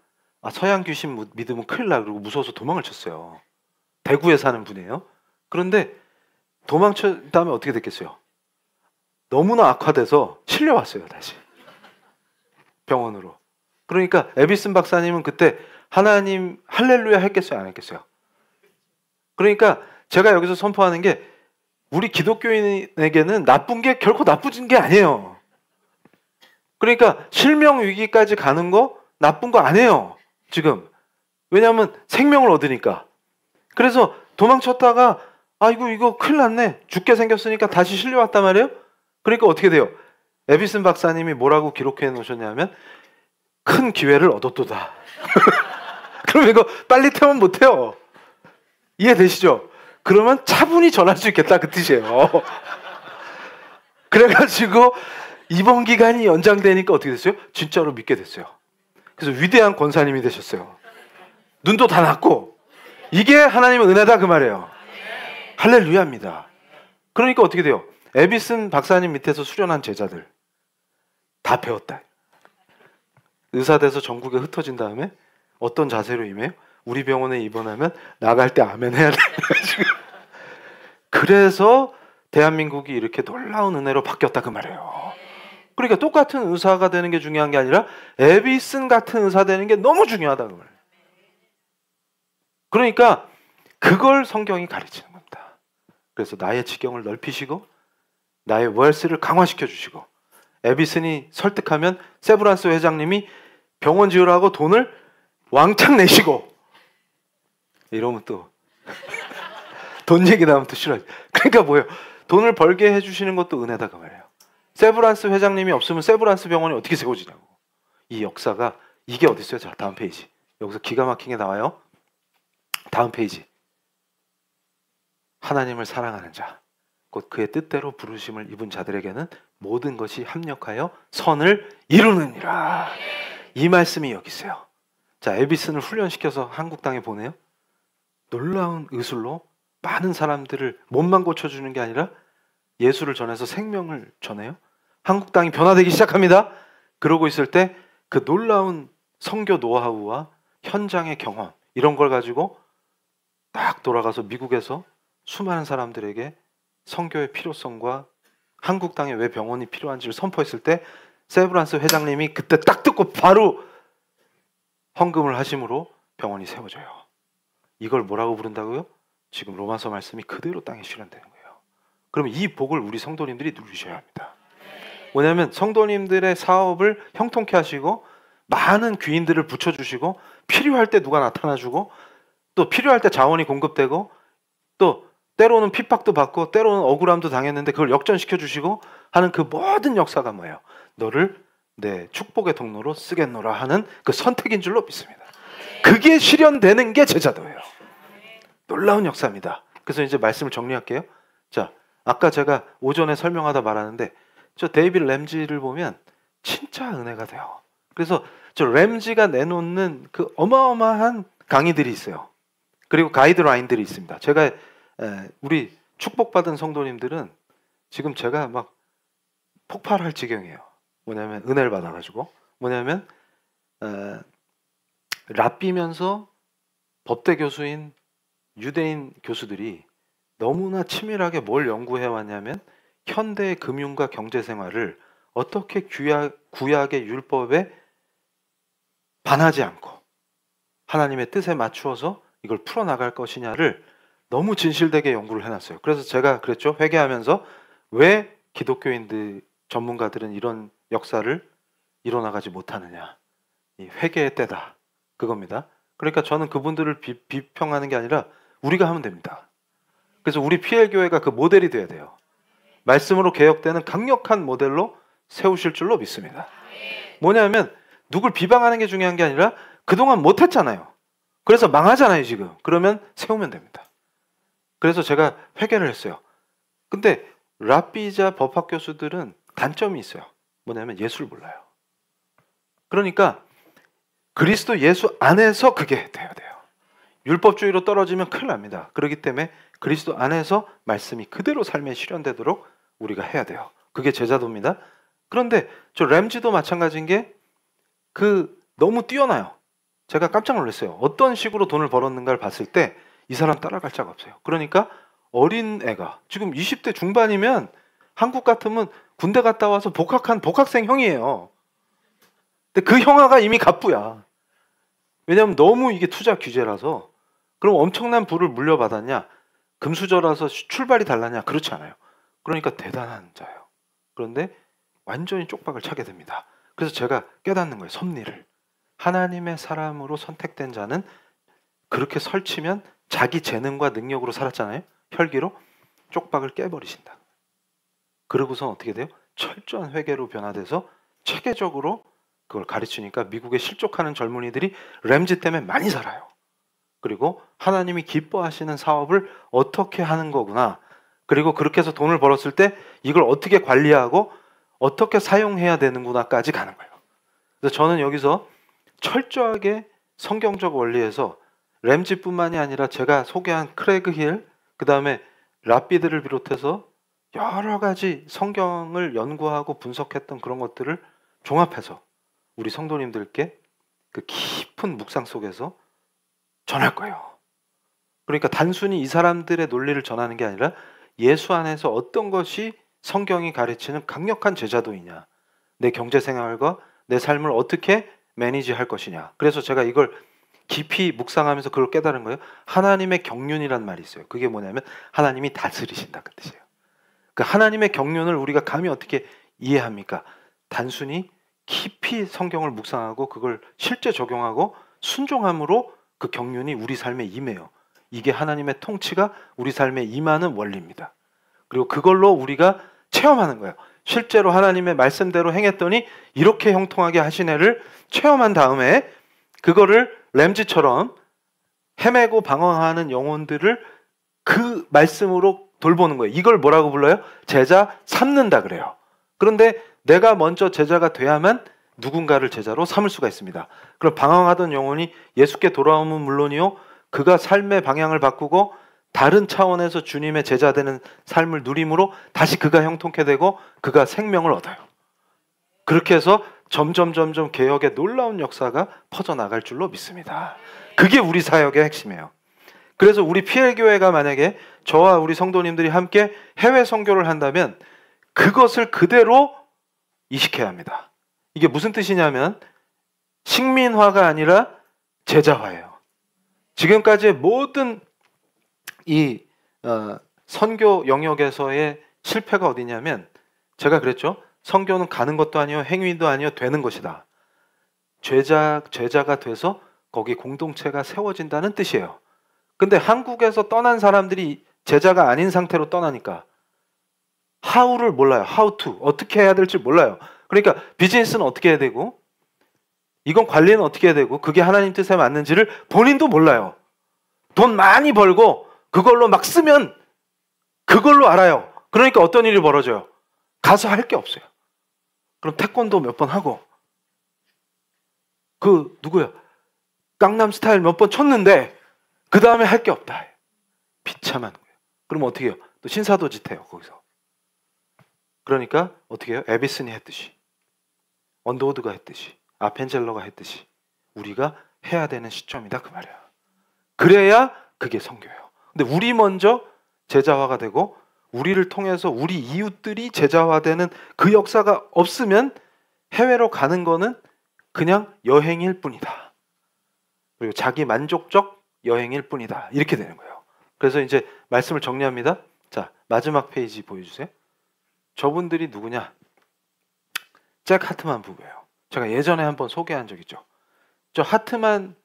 서양 귀신 믿으면 큰일 나, 그러고 무서워서 도망을 쳤어요. 대구에 사는 분이에요. 그런데 도망친 다음에 어떻게 됐겠어요? 너무나 악화돼서 실려왔어요, 다시 병원으로. 그러니까 에비슨 박사님은 그때 하나님 할렐루야 했겠어요, 안 했겠어요? 그러니까 제가 여기서 선포하는 게, 우리 기독교인에게는 나쁜 게 결코 나쁘진 게 아니에요. 그러니까 실명 위기까지 가는 거 나쁜 거 아니에요 지금. 왜냐하면 생명을 얻으니까. 그래서 도망쳤다가 아이고 이거 큰일 났네, 죽게 생겼으니까 다시 실려왔단 말이에요. 그러니까 어떻게 돼요? 에비슨 박사님이 뭐라고 기록해 놓으셨냐면, 큰 기회를 얻었도다. 그럼 이거 빨리 퇴원 못해요. 이해되시죠? 그러면 차분히 전할 수 있겠다 그 뜻이에요. 그래가지고 입원 기간이 연장되니까 어떻게 됐어요? 진짜로 믿게 됐어요. 그래서 위대한 권사님이 되셨어요. 눈도 다 났고. 이게 하나님의 은혜다 그 말이에요. 할렐루야입니다. 그러니까 어떻게 돼요? 에비슨 박사님 밑에서 수련한 제자들 다 배웠다. 의사 돼서 전국에 흩어진 다음에 어떤 자세로 임해요? 우리 병원에 입원하면 나갈 때 아멘 해야 돼. 그래서 대한민국이 이렇게 놀라운 은혜로 바뀌었다 그 말이에요. 그러니까 똑같은 의사가 되는 게 중요한 게 아니라 에비슨 같은 의사 되는 게 너무 중요하다 그 말이에요. 그러니까 그걸 성경이 가르치는 겁니다. 그래서 나의 지경을 넓히시고 나의 웰스를 강화시켜 주시고, 에비슨이 설득하면 세브란스 회장님이 병원 지으라고 돈을 왕창 내시고, 이러면 또 돈 얘기 나오면 또 싫어요. 그러니까 뭐예요? 돈을 벌게 해주시는 것도 은혜다 그 말이에요. 세브란스 회장님이 없으면 세브란스 병원이 어떻게 세워지냐고. 이 역사가, 이게 어디 있어요? 자, 다음 페이지. 여기서 기가 막힌 게 나와요. 다음 페이지. 하나님을 사랑하는 자, 곧 그의 뜻대로 부르심을 입은 자들에게는 모든 것이 합력하여 선을 이루느니라. 이 말씀이 여기 있어요. 자, 에비슨을 훈련시켜서 한국 땅에 보내요. 놀라운 의술로 많은 사람들을 몸만 고쳐주는 게 아니라 예수를 전해서 생명을 전해요. 한국 땅이 변화되기 시작합니다. 그러고 있을 때 그 놀라운 선교 노하우와 현장의 경험, 이런 걸 가지고 딱 돌아가서 미국에서 수많은 사람들에게 선교의 필요성과 한국 땅에 왜 병원이 필요한지를 선포했을 때, 세브란스 회장님이 그때 딱 듣고 바로 헌금을 하심으로 병원이 세워져요. 이걸 뭐라고 부른다고요? 지금 로마서 말씀이 그대로 땅에 실현되는 거예요. 그럼 이 복을 우리 성도님들이 누리셔야 합니다. 왜냐하면 성도님들의 사업을 형통케 하시고, 많은 귀인들을 붙여주시고, 필요할 때 누가 나타나주고, 또 필요할 때 자원이 공급되고, 또 때로는 핍박도 받고 때로는 억울함도 당했는데 그걸 역전시켜 주시고 하는 그 모든 역사가 뭐예요? 너를 내 축복의 통로로 쓰겠노라 하는 그 선택인 줄로 믿습니다. 그게 실현되는 게 제자도예요. 놀라운 역사입니다. 그래서 이제 말씀을 정리할게요. 자, 아까 제가 오전에 설명하다 말하는데, 저 데이빗 램지를 보면 진짜 은혜가 돼요. 그래서 저 램지가 내놓는 그 어마어마한 강의들이 있어요. 그리고 가이드라인들이 있습니다. 제가 우리 축복받은 성도님들은 지금 제가 막 폭발할 지경이에요. 뭐냐면 은혜를 받아가지고, 뭐냐면 랍비면서 법대 교수인 유대인 교수들이 너무나 치밀하게 뭘 연구해 왔냐면, 현대의 금융과 경제 생활을 어떻게 구약의 율법에 반하지 않고 하나님의 뜻에 맞추어서 이걸 풀어나갈 것이냐를 너무 진실되게 연구를 해놨어요. 그래서 제가 그랬죠. 회개하면서 왜 기독교인들 전문가들은 이런 역사를 이뤄나가지 못하느냐. 이 회개의 때다. 그겁니다. 그러니까 저는 그분들을 비평하는 게 아니라 우리가 하면 됩니다. 그래서 우리 PL교회가 그 모델이 돼야 돼요. 말씀으로 개혁되는 강력한 모델로 세우실 줄로 믿습니다. 뭐냐면 누굴 비방하는 게 중요한 게 아니라 그동안 못했잖아요. 그래서 망하잖아요 지금. 그러면 세우면 됩니다. 그래서 제가 회개를 했어요. 근데 랍비자 법학 교수들은 단점이 있어요. 뭐냐면 예수를 몰라요. 그러니까 그리스도 예수 안에서 그게 돼야 돼요. 율법주의로 떨어지면 큰일 납니다. 그렇기 때문에 그리스도 안에서 말씀이 그대로 삶에 실현되도록 우리가 해야 돼요. 그게 제자도입니다. 그런데 저 램지도 마찬가지인 게 너무 뛰어나요. 제가 깜짝 놀랐어요. 어떤 식으로 돈을 벌었는가를 봤을 때 이 사람 따라갈 자가 없어요. 그러니까 어린 애가 지금 20대 중반이면 한국 같으면 군대 갔다 와서 복학한 복학생 형이에요. 근데 그 형아가 이미 갑부야. 왜냐하면 너무 이게 투자 규제라서. 그럼 엄청난 부를 물려받았냐? 금수저라서 출발이 달랐냐? 그렇지 않아요. 그러니까 대단한 자예요. 그런데 완전히 쪽박을 차게 됩니다. 그래서 제가 깨닫는 거예요. 섭리를. 하나님의 사람으로 선택된 자는 그렇게 설치면 자기 재능과 능력으로 살았잖아요. 혈기로 쪽박을 깨버리신다. 그러고선 어떻게 돼요? 철저한 회개로 변화돼서 체계적으로 그걸 가르치니까 미국에 실족하는 젊은이들이 램지 때문에 많이 살아요. 그리고 하나님이 기뻐하시는 사업을 어떻게 하는 거구나. 그리고 그렇게 해서 돈을 벌었을 때 이걸 어떻게 관리하고 어떻게 사용해야 되는구나까지 가는 거예요. 그래서 저는 여기서 철저하게 성경적 원리에서 램지뿐만이 아니라 제가 소개한 크레그 힐, 그 다음에 랍비들을 비롯해서 여러 가지 성경을 연구하고 분석했던 그런 것들을 종합해서 우리 성도님들께 그 깊은 묵상 속에서 전할 거예요. 그러니까 단순히 이 사람들의 논리를 전하는 게 아니라 예수 안에서 어떤 것이 성경이 가르치는 강력한 제자도이냐, 내 경제생활과 내 삶을 어떻게 매니지할 것이냐. 그래서 제가 이걸 깊이 묵상하면서 그걸 깨달은 거예요. 하나님의 경륜이란 말이 있어요. 그게 뭐냐면 하나님이 다스리신다 그 뜻이에요. 그 하나님의 경륜을 우리가 감히 어떻게 이해합니까? 단순히 깊이 성경을 묵상하고 그걸 실제 적용하고 순종함으로 그 경륜이 우리 삶에 임해요. 이게 하나님의 통치가 우리 삶에 임하는 원리입니다. 그리고 그걸로 우리가 체험하는 거예요. 실제로 하나님의 말씀대로 행했더니 이렇게 형통하게 하시네를 체험한 다음에 그거를 램지처럼 헤매고 방황하는 영혼들을 그 말씀으로 돌보는 거예요. 이걸 뭐라고 불러요? 제자 삼는다 그래요. 그런데 내가 먼저 제자가 돼야만 누군가를 제자로 삼을 수가 있습니다. 그럼 방황하던 영혼이 예수께 돌아오면 물론이요, 그가 삶의 방향을 바꾸고 다른 차원에서 주님의 제자 되는 삶을 누림으로 다시 그가 형통케 되고 그가 생명을 얻어요. 그렇게 해서 점점 개혁의 놀라운 역사가 퍼져나갈 줄로 믿습니다. 그게 우리 사역의 핵심이에요. 그래서 우리 PL교회가 만약에 저와 우리 성도님들이 함께 해외 선교를 한다면 그것을 그대로 이식해야 합니다. 이게 무슨 뜻이냐면 식민화가 아니라 제자화예요. 지금까지의 모든 이 선교 영역에서의 실패가 어디냐면 제가 그랬죠. 선교는 가는 것도 아니요 행위도 아니요 되는 것이다. 제자가 돼서 거기 공동체가 세워진다는 뜻이에요. 근데 한국에서 떠난 사람들이 제자가 아닌 상태로 떠나니까 how를 몰라요. how to. 어떻게 해야 될지 몰라요. 그러니까 비즈니스는 어떻게 해야 되고 이건 관리는 어떻게 해야 되고 그게 하나님 뜻에 맞는지를 본인도 몰라요. 돈 많이 벌고 그걸로 막 쓰면 그걸로 알아요. 그러니까 어떤 일이 벌어져요? 가서 할 게 없어요. 그럼 태권도 몇 번 하고 누구야? 강남 스타일 몇 번 쳤는데 그 다음에 할 게 없다. 비참한 거예요. 그럼 어떻게 해요? 또 신사도짓 해요. 거기서. 그러니까 어떻게 해요? 에비슨이 했듯이 언더우드가 했듯이 아펜젤러가 했듯이 우리가 해야 되는 시점이다 그 말이야. 그래야 그게 선교예요. 근데 우리 먼저 제자화가 되고 우리를 통해서 우리 이웃들이 제자화되는 그 역사가 없으면 해외로 가는 거는 그냥 여행일 뿐이다. 그리고 자기 만족적 여행일 뿐이다. 이렇게 되는 거예요. 그래서 이제 말씀을 정리합니다. 자, 마지막 페이지 보여주세요. 저분들이 누구냐? 잭 하트만 부부예요. 제가 예전에 한번 소개한 적 있죠. 저 하트만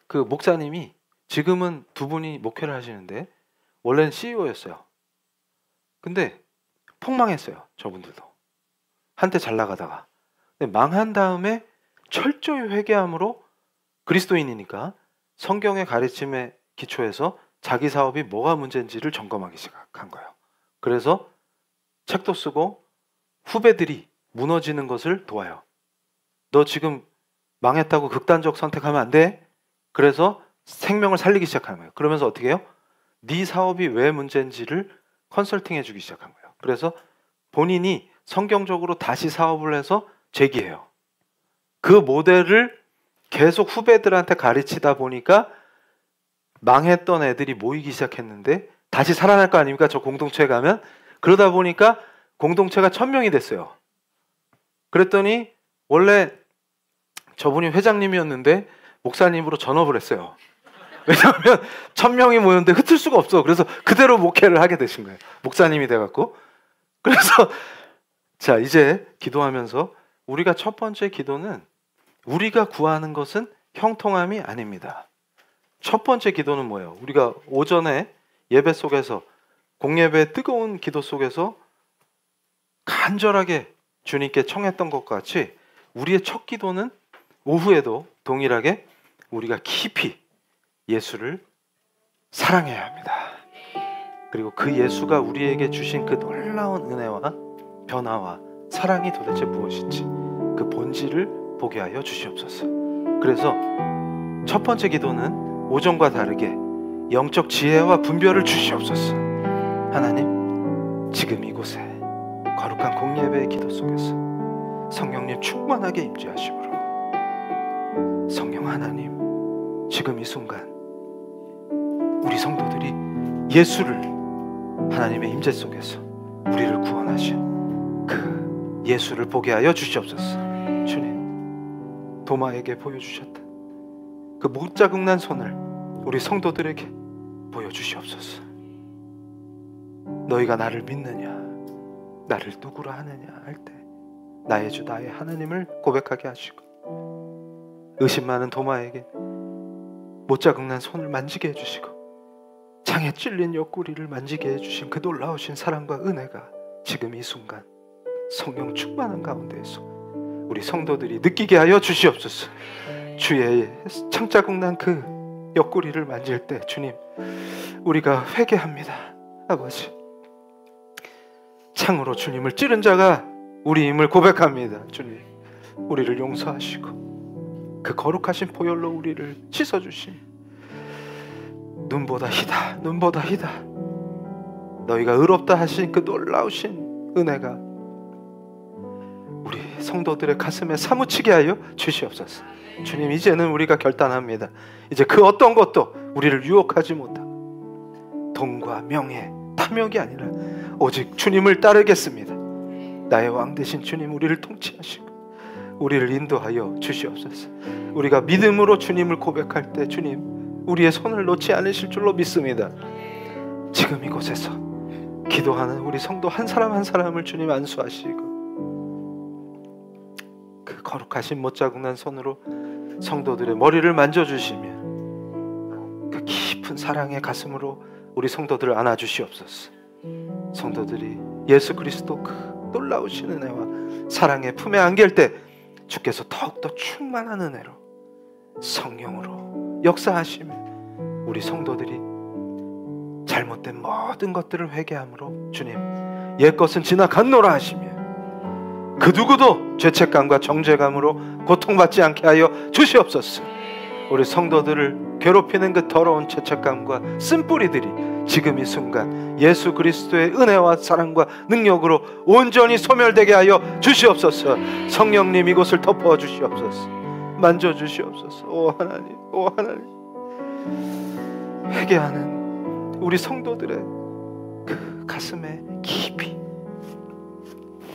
그 목사님이 지금은 두 분이 목회를 하시는데 원래는 CEO였어요. 근데 폭망했어요. 저분들도. 한때 잘 나가다가. 근데 망한 다음에 철저히 회개함으로 그리스도인이니까 성경의 가르침에 기초해서 자기 사업이 뭐가 문제인지를 점검하기 시작한 거예요. 그래서 책도 쓰고 후배들이 무너지는 것을 도와요. 너 지금 망했다고 극단적 선택하면 안 돼. 그래서 생명을 살리기 시작하는 거예요. 그러면서 어떻게 해요? 네 사업이 왜 문제인지를 컨설팅해 주기 시작한 거예요. 그래서 본인이 성경적으로 다시 사업을 해서 재기해요. 그 모델을 계속 후배들한테 가르치다 보니까 망했던 애들이 모이기 시작했는데 다시 살아날 거 아닙니까? 저 공동체에 가면. 그러다 보니까 공동체가 1000명이 됐어요. 그랬더니 원래 저분이 회장님이었는데 목사님으로 전업을 했어요. 왜냐하면 1000명이 모였는데 흩을 수가 없어. 그래서 그대로 목회를 하게 되신 거예요. 목사님이 돼갖고. 그래서 자, 이제 기도하면서 우리가 첫 번째 기도는 우리가 구하는 것은 형통함이 아닙니다. 첫 번째 기도는 뭐예요? 우리가 오전에 예배 속에서 공예배의 뜨거운 기도 속에서 간절하게 주님께 청했던 것 같이 우리의 첫 기도는 오후에도 동일하게 우리가 깊이 예수를 사랑해야 합니다. 그리고 그 예수가 우리에게 주신 그 놀라운 은혜와 변화와 사랑이 도대체 무엇인지 그 본질을 보게 하여 주시옵소서. 그래서 첫 번째 기도는 오전과 다르게 영적 지혜와 분별을 주시옵소서. 하나님, 지금 이곳에 거룩한 공예배의 기도 속에서 성령님 충만하게 임재하심으로 성령 하나님, 지금 이 순간 우리 성도들이 예수를 하나님의 임재 속에서 우리를 구원하신 그 예수를 보게 하여 주시옵소서. 주님, 도마에게 보여주셨던 그 못자국난 손을 우리 성도들에게 보여주시옵소서. 너희가 나를 믿느냐, 나를 누구라 하느냐 할 때 나의 주 나의 하나님을 고백하게 하시고, 의심 많은 도마에게 못자국난 손을 만지게 해주시고 창에 찔린 옆구리를 만지게 해주신 그 놀라우신 사랑과 은혜가 지금 이 순간 성령 충만한 가운데에서 우리 성도들이 느끼게 하여 주시옵소서. 주의 창자국난 그 옆구리를 만질 때 주님, 우리가 회개합니다. 아버지, 창으로 주님을 찌른 자가 우리임을 고백합니다. 주님, 우리를 용서하시고 그 거룩하신 보혈로 우리를 씻어주심. 눈보다 희다, 눈보다 희다. 너희가 의롭다 하신 그 놀라우신 은혜가 우리 성도들의 가슴에 사무치게 하여 주시옵소서. 주님, 이제는 우리가 결단합니다. 이제 그 어떤 것도 우리를 유혹하지 못하고 돈과 명예, 탐욕이 아니라 오직 주님을 따르겠습니다. 나의 왕 되신 주님, 우리를 통치하시고 우리를 인도하여 주시옵소서. 우리가 믿음으로 주님을 고백할 때 주님, 우리의 손을 놓지 않으실 줄로 믿습니다. 지금 이곳에서 기도하는 우리 성도 한 사람 한 사람을 주님 안수하시고 그 거룩하신 못자국난 손으로 성도들의 머리를 만져주시며 그 깊은 사랑의 가슴으로 우리 성도들을 안아주시옵소서. 성도들이 예수 그리스도 그 놀라우신 은혜와 사랑의 품에 안길 때 주께서 더욱더 충만한 은혜로 성령으로 역사하시며 우리 성도들이 잘못된 모든 것들을 회개함으로 주님, 옛것은 지나갔노라 하시며 그 누구도 죄책감과 정죄감으로 고통받지 않게 하여 주시옵소서. 우리 성도들을 괴롭히는 그 더러운 죄책감과 쓴뿌리들이 지금 이 순간 예수 그리스도의 은혜와 사랑과 능력으로 온전히 소멸되게 하여 주시옵소서. 성령님, 이곳을 덮어 주시옵소서. 만져 주시옵소서. 오 하나님, 오 하나님, 회개하는 우리 성도들의 그 가슴에 깊이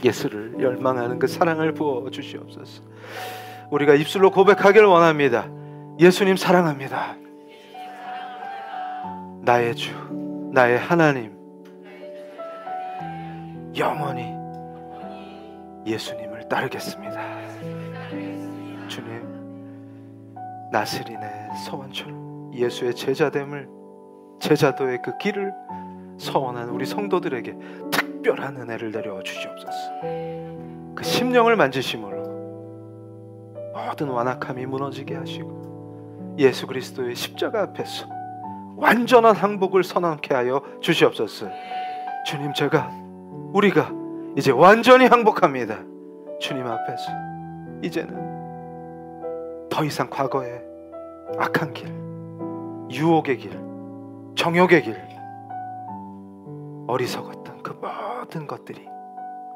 예수를 열망하는 그 사랑을 부어 주시옵소서. 우리가 입술로 고백하기를 원합니다. 예수님 사랑합니다. 나의 주, 나의 하나님, 영원히 예수님을 따르겠습니다. 주님, 나스린의 서원처럼 예수의 제자됨을, 제자도의 그 길을 서원한 우리 성도들에게 특별한 은혜를 내려와 주시옵소서. 그 심령을 만지심으로 모든 완악함이 무너지게 하시고 예수 그리스도의 십자가 앞에서 완전한 항복을 선언케 하여 주시옵소서. 주님, 우리가 이제 완전히 항복합니다. 주님 앞에서 이제는 더 이상 과거의 악한 길, 유혹의 길, 정욕의 길, 어리석었던 그 모든 것들이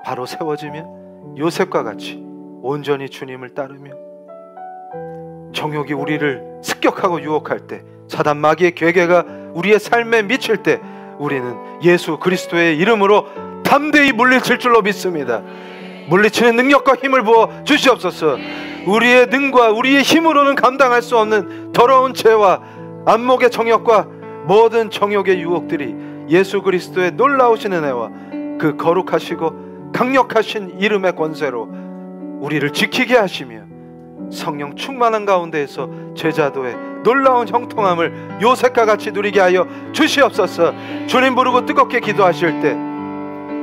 바로 세워지며 요셉과 같이 온전히 주님을 따르며 정욕이 우리를 습격하고 유혹할 때, 사단 마귀의 괴계가 우리의 삶에 미칠 때 우리는 예수 그리스도의 이름으로 담대히 물리칠 줄로 믿습니다. 물리치는 능력과 힘을 부어 주시옵소서. 우리의 능과 우리의 힘으로는 감당할 수 없는 더러운 죄와 안목의 정욕과 모든 정욕의 유혹들이 예수 그리스도의 놀라우신 은혜와 그 거룩하시고 강력하신 이름의 권세로 우리를 지키게 하시며 성령 충만한 가운데에서 제자도의 놀라운 형통함을 요셉과 같이 누리게 하여 주시옵소서. 주님 부르고 뜨겁게 기도하실 때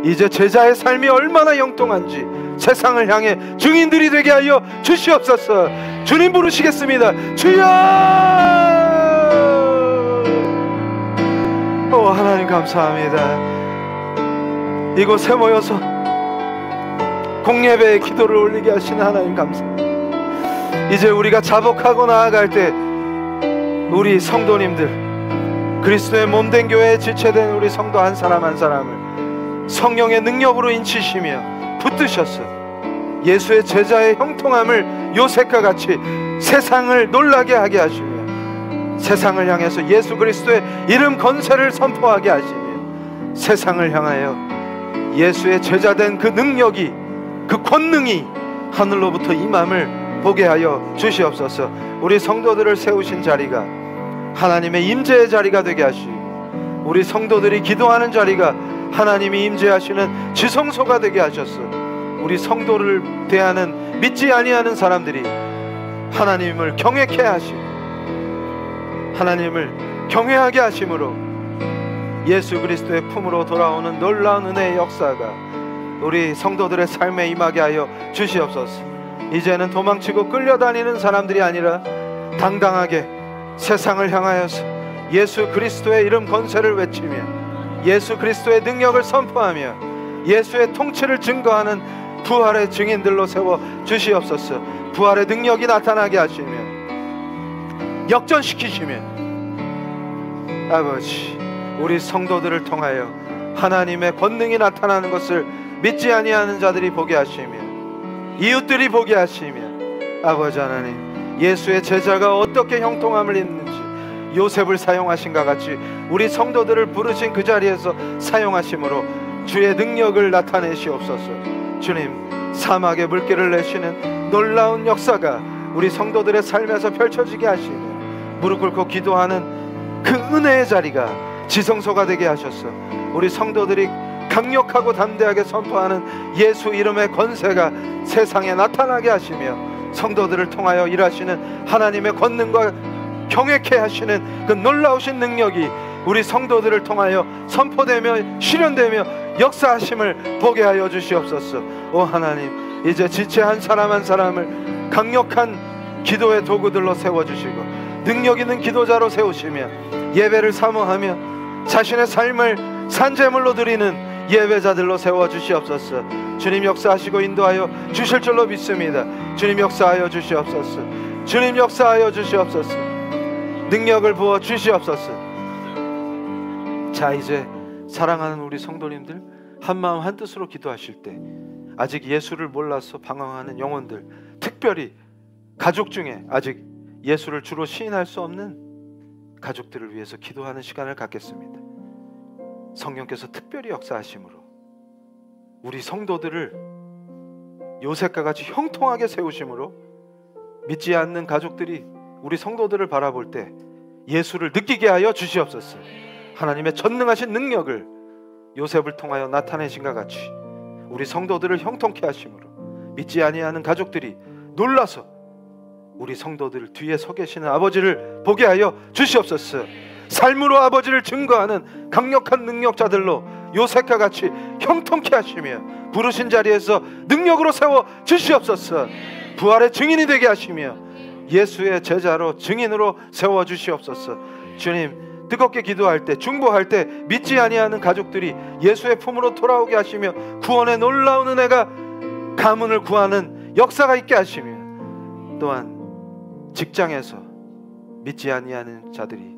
이제 제자의 삶이 얼마나 형통한지 세상을 향해 증인들이 되게 하여 주시옵소서. 주님 부르시겠습니다. 주여! 하나님 감사합니다. 이곳에 모여서 공예배의 기도를 올리게 하시는 하나님 감사합니다. 이제 우리가 자복하고 나아갈 때 우리 성도님들, 그리스도의 몸된 교회에 지체된 우리 성도 한 사람 한 사람을 성령의 능력으로 인치시며 붙드셔서 예수의 제자의 형통함을 요셉과 같이 세상을 놀라게 하게 하시며 세상을 향해서 예수 그리스도의 이름 건세를 선포하게 하시며 세상을 향하여 예수의 제자된 그 능력이, 그 권능이 하늘로부터 임함을 보게 하여 주시옵소서. 우리 성도들을 세우신 자리가 하나님의 임재의 자리가 되게 하시고 우리 성도들이 기도하는 자리가 하나님이 임재하시는 지성소가 되게 하셔서 우리 성도를 대하는 믿지 아니하는 사람들이 하나님을 경외케 하시고 하나님을 경외하게 하심으로 예수 그리스도의 품으로 돌아오는 놀라운 은혜의 역사가 우리 성도들의 삶에 임하게 하여 주시옵소서. 이제는 도망치고 끌려다니는 사람들이 아니라 당당하게 세상을 향하여서 예수 그리스도의 이름 권세를 외치며 예수 그리스도의 능력을 선포하며 예수의 통치를 증거하는 부활의 증인들로 세워 주시옵소서. 부활의 능력이 나타나게 하시며 역전시키시며 아버지, 우리 성도들을 통하여 하나님의 권능이 나타나는 것을 믿지 아니하는 자들이 보게 하시며 이웃들이 보게 하시며 아버지 하나님, 예수의 제자가 어떻게 형통함을 입는지 요셉을 사용하신가 같이 우리 성도들을 부르신 그 자리에서 사용하심으로 주의 능력을 나타내시옵소서. 주님, 사막에 물길을 내시는 놀라운 역사가 우리 성도들의 삶에서 펼쳐지게 하시며 무릎 꿇고 기도하는 그 은혜의 자리가 지성소가 되게 하셔서 우리 성도들이 강력하고 담대하게 선포하는 예수 이름의 권세가 세상에 나타나게 하시며 성도들을 통하여 일하시는 하나님의 권능과 경외케 하시는 그 놀라우신 능력이 우리 성도들을 통하여 선포되며 실현되며 역사하심을 보게 하여 주시옵소서. 오 하나님, 이제 지체 한 사람 한 사람을 강력한 기도의 도구들로 세워주시고 능력 있는 기도자로 세우시며 예배를 사모하며 자신의 삶을 산제물로 드리는 예배자들로 세워주시옵소서. 주님 역사하시고 인도하여 주실 줄로 믿습니다. 주님 역사하여 주시옵소서. 주님 역사하여 주시옵소서. 능력을 부어 주시옵소서. 자, 이제 사랑하는 우리 성도님들, 한마음 한뜻으로 기도하실 때 아직 예수를 몰라서 방황하는 영혼들, 특별히 가족 중에 아직 예수를 주로 시인할 수 없는 가족들을 위해서 기도하는 시간을 갖겠습니다. 성령께서 특별히 역사하심으로 우리 성도들을 요셉과 같이 형통하게 세우심으로 믿지 않는 가족들이 우리 성도들을 바라볼 때 예수를 느끼게 하여 주시옵소서. 하나님의 전능하신 능력을 요셉을 통하여 나타내신과 같이 우리 성도들을 형통케 하심으로 믿지 아니하는 가족들이 놀라서 우리 성도들 뒤에 서 계시는 아버지를 보게 하여 주시옵소서. 삶으로 아버지를 증거하는 강력한 능력자들로 요셉과 같이 형통케 하시며 부르신 자리에서 능력으로 세워 주시옵소서. 부활의 증인이 되게 하시며 예수의 제자로 증인으로 세워 주시옵소서. 주님, 뜨겁게 기도할 때, 중보할 때 믿지 아니하는 가족들이 예수의 품으로 돌아오게 하시며 구원의 놀라운 은혜가 가문을 구하는 역사가 있게 하시며, 또한 직장에서 믿지 아니하는 자들이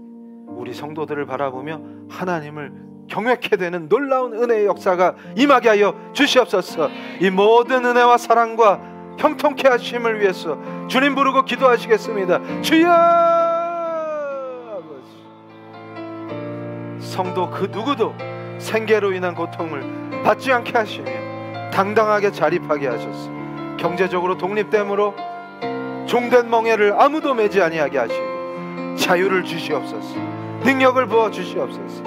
우리 성도들을 바라보며 하나님을 경외케 되는 놀라운 은혜의 역사가 임하게 하여 주시옵소서. 이 모든 은혜와 사랑과 형통케 하심을 위해서 주님 부르고 기도하시겠습니다. 주여! 아버지, 성도 그 누구도 생계로 인한 고통을 받지 않게 하시며 당당하게 자립하게 하셨어. 경제적으로 독립됨으로 종된 멍에를 아무도 매지 아니하게 하시고 자유를 주시옵소서. 능력을 부어 주시옵소서.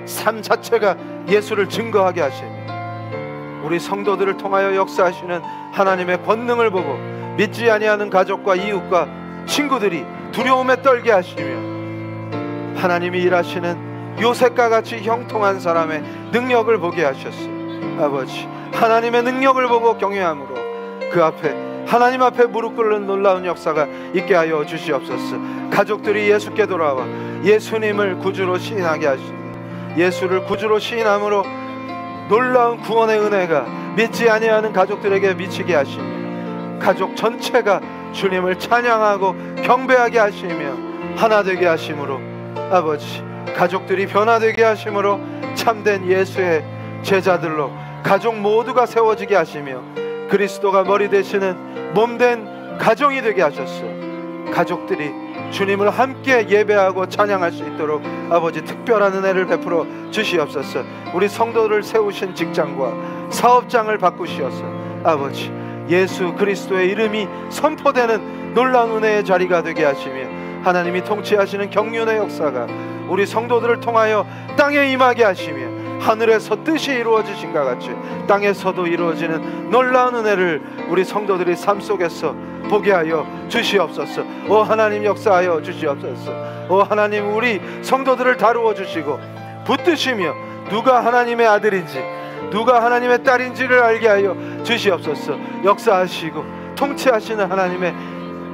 삶 자체가 예수를 증거하게 하시며 우리 성도들을 통하여 역사하시는 하나님의 권능을 보고 믿지 아니하는 가족과 이웃과 친구들이 두려움에 떨게 하시며 하나님이 일하시는 요셉과 같이 형통한 사람의 능력을 보게 하셨어. 아버지, 하나님의 능력을 보고 경외함으로 그 앞에, 하나님 앞에 무릎 꿇는 놀라운 역사가 있게 하여 주시옵소서. 가족들이 예수께 돌아와 예수님을 구주로 시인하게 하시며 예수를 구주로 시인함으로 놀라운 구원의 은혜가 믿지 아니하는 가족들에게 미치게 하시며 가족 전체가 주님을 찬양하고 경배하게 하시며 하나 되게 하심으로, 아버지, 가족들이 변화되게 하심으로 참된 예수의 제자들로 가족 모두가 세워지게 하시며 그리스도가 머리 되시는 몸된 가정이 되게 하셨어. 가족들이 주님을 함께 예배하고 찬양할 수 있도록 아버지 특별한 은혜를 베풀어 주시옵소서. 우리 성도를 세우신 직장과 사업장을 바꾸시어서 아버지, 예수 그리스도의 이름이 선포되는 놀라운 은혜의 자리가 되게 하시며 하나님이 통치하시는 경륜의 역사가 우리 성도들을 통하여 땅에 임하게 하시며 하늘에서 뜻이 이루어지신가 같이 땅에서도 이루어지는 놀라운 은혜를 우리 성도들의 삶 속에서 보게 하여 주시옵소서. 오 하나님, 역사하여 주시옵소서. 오 하나님, 우리 성도들을 다루어 주시고 붙드시며 누가 하나님의 아들인지 누가 하나님의 딸인지를 알게 하여 주시옵소서. 역사하시고 통치하시는 하나님의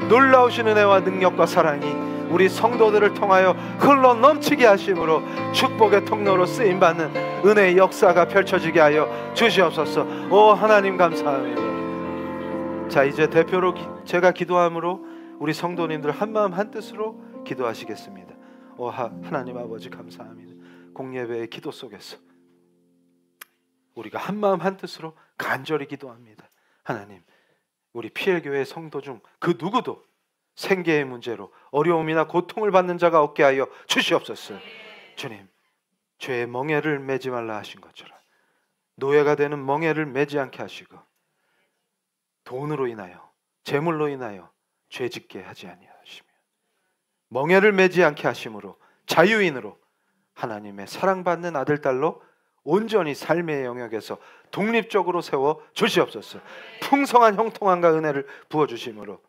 놀라우신 은혜와 능력과 사랑이 우리 성도들을 통하여 흘러 넘치게 하심으로 축복의 통로로 쓰임받는 은혜의 역사가 펼쳐지게 하여 주시옵소서. 오 하나님, 감사합니다. 자, 이제 대표로 제가 기도함으로 우리 성도님들 한마음 한뜻으로 기도하시겠습니다. 오 하나님 아버지, 감사합니다. 공예배의 기도 속에서 우리가 한마음 한뜻으로 간절히 기도합니다. 하나님, 우리 PL교회 성도 중 그 누구도 생계의 문제로 어려움이나 고통을 받는 자가 없게 하여 주시옵소서. 주님, 죄의 멍에를 매지 말라 하신 것처럼 노예가 되는 멍에를 매지 않게 하시고 돈으로 인하여 재물로 인하여 죄짓게 하지 아니하시며 멍에를 매지 않게 하심으로 자유인으로 하나님의 사랑받는 아들 딸로 온전히 삶의 영역에서 독립적으로 세워 주시옵소서. 풍성한 형통함과 은혜를 부어주심으로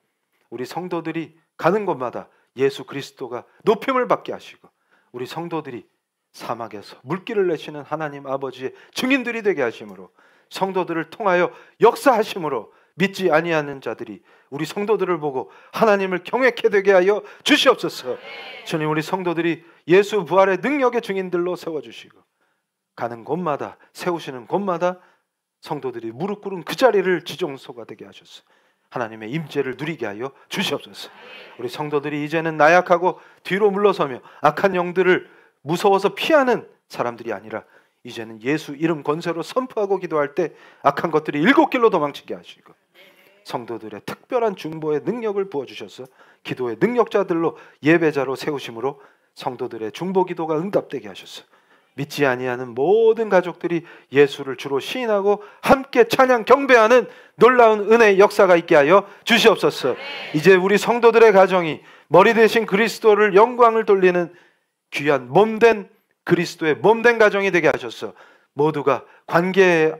우리 성도들이 가는 곳마다 예수 그리스도가 높임을 받게 하시고 우리 성도들이 사막에서 물길을 내시는 하나님 아버지의 증인들이 되게 하심으로 성도들을 통하여 역사하심으로 믿지 아니하는 자들이 우리 성도들을 보고 하나님을 경외케 되게 하여 주시옵소서. 주님, 우리 성도들이 예수 부활의 능력의 증인들로 세워주시고 가는 곳마다, 세우시는 곳마다 성도들이 무릎 꿇은 그 자리를 지정소가 되게 하셨어. 하나님의 임재를 누리게 하여 주시옵소서. 우리 성도들이 이제는 나약하고 뒤로 물러서며 악한 영들을 무서워서 피하는 사람들이 아니라 이제는 예수 이름 권세로 선포하고 기도할 때 악한 것들이 일곱 길로 도망치게 하시고 성도들의 특별한 중보의 능력을 부어주셔서 기도의 능력자들로 예배자로 세우심으로 성도들의 중보 기도가 응답되게 하셨어. 믿지 아니하는 모든 가족들이 예수를 주로 시인하고 함께 찬양 경배하는 놀라운 은혜의 역사가 있게 하여 주시옵소서. 이제 우리 성도들의 가정이 머리 대신 그리스도를 영광을 돌리는 귀한 몸된 그리스도의 몸된 가정이 되게 하셨어. 모두가 관계에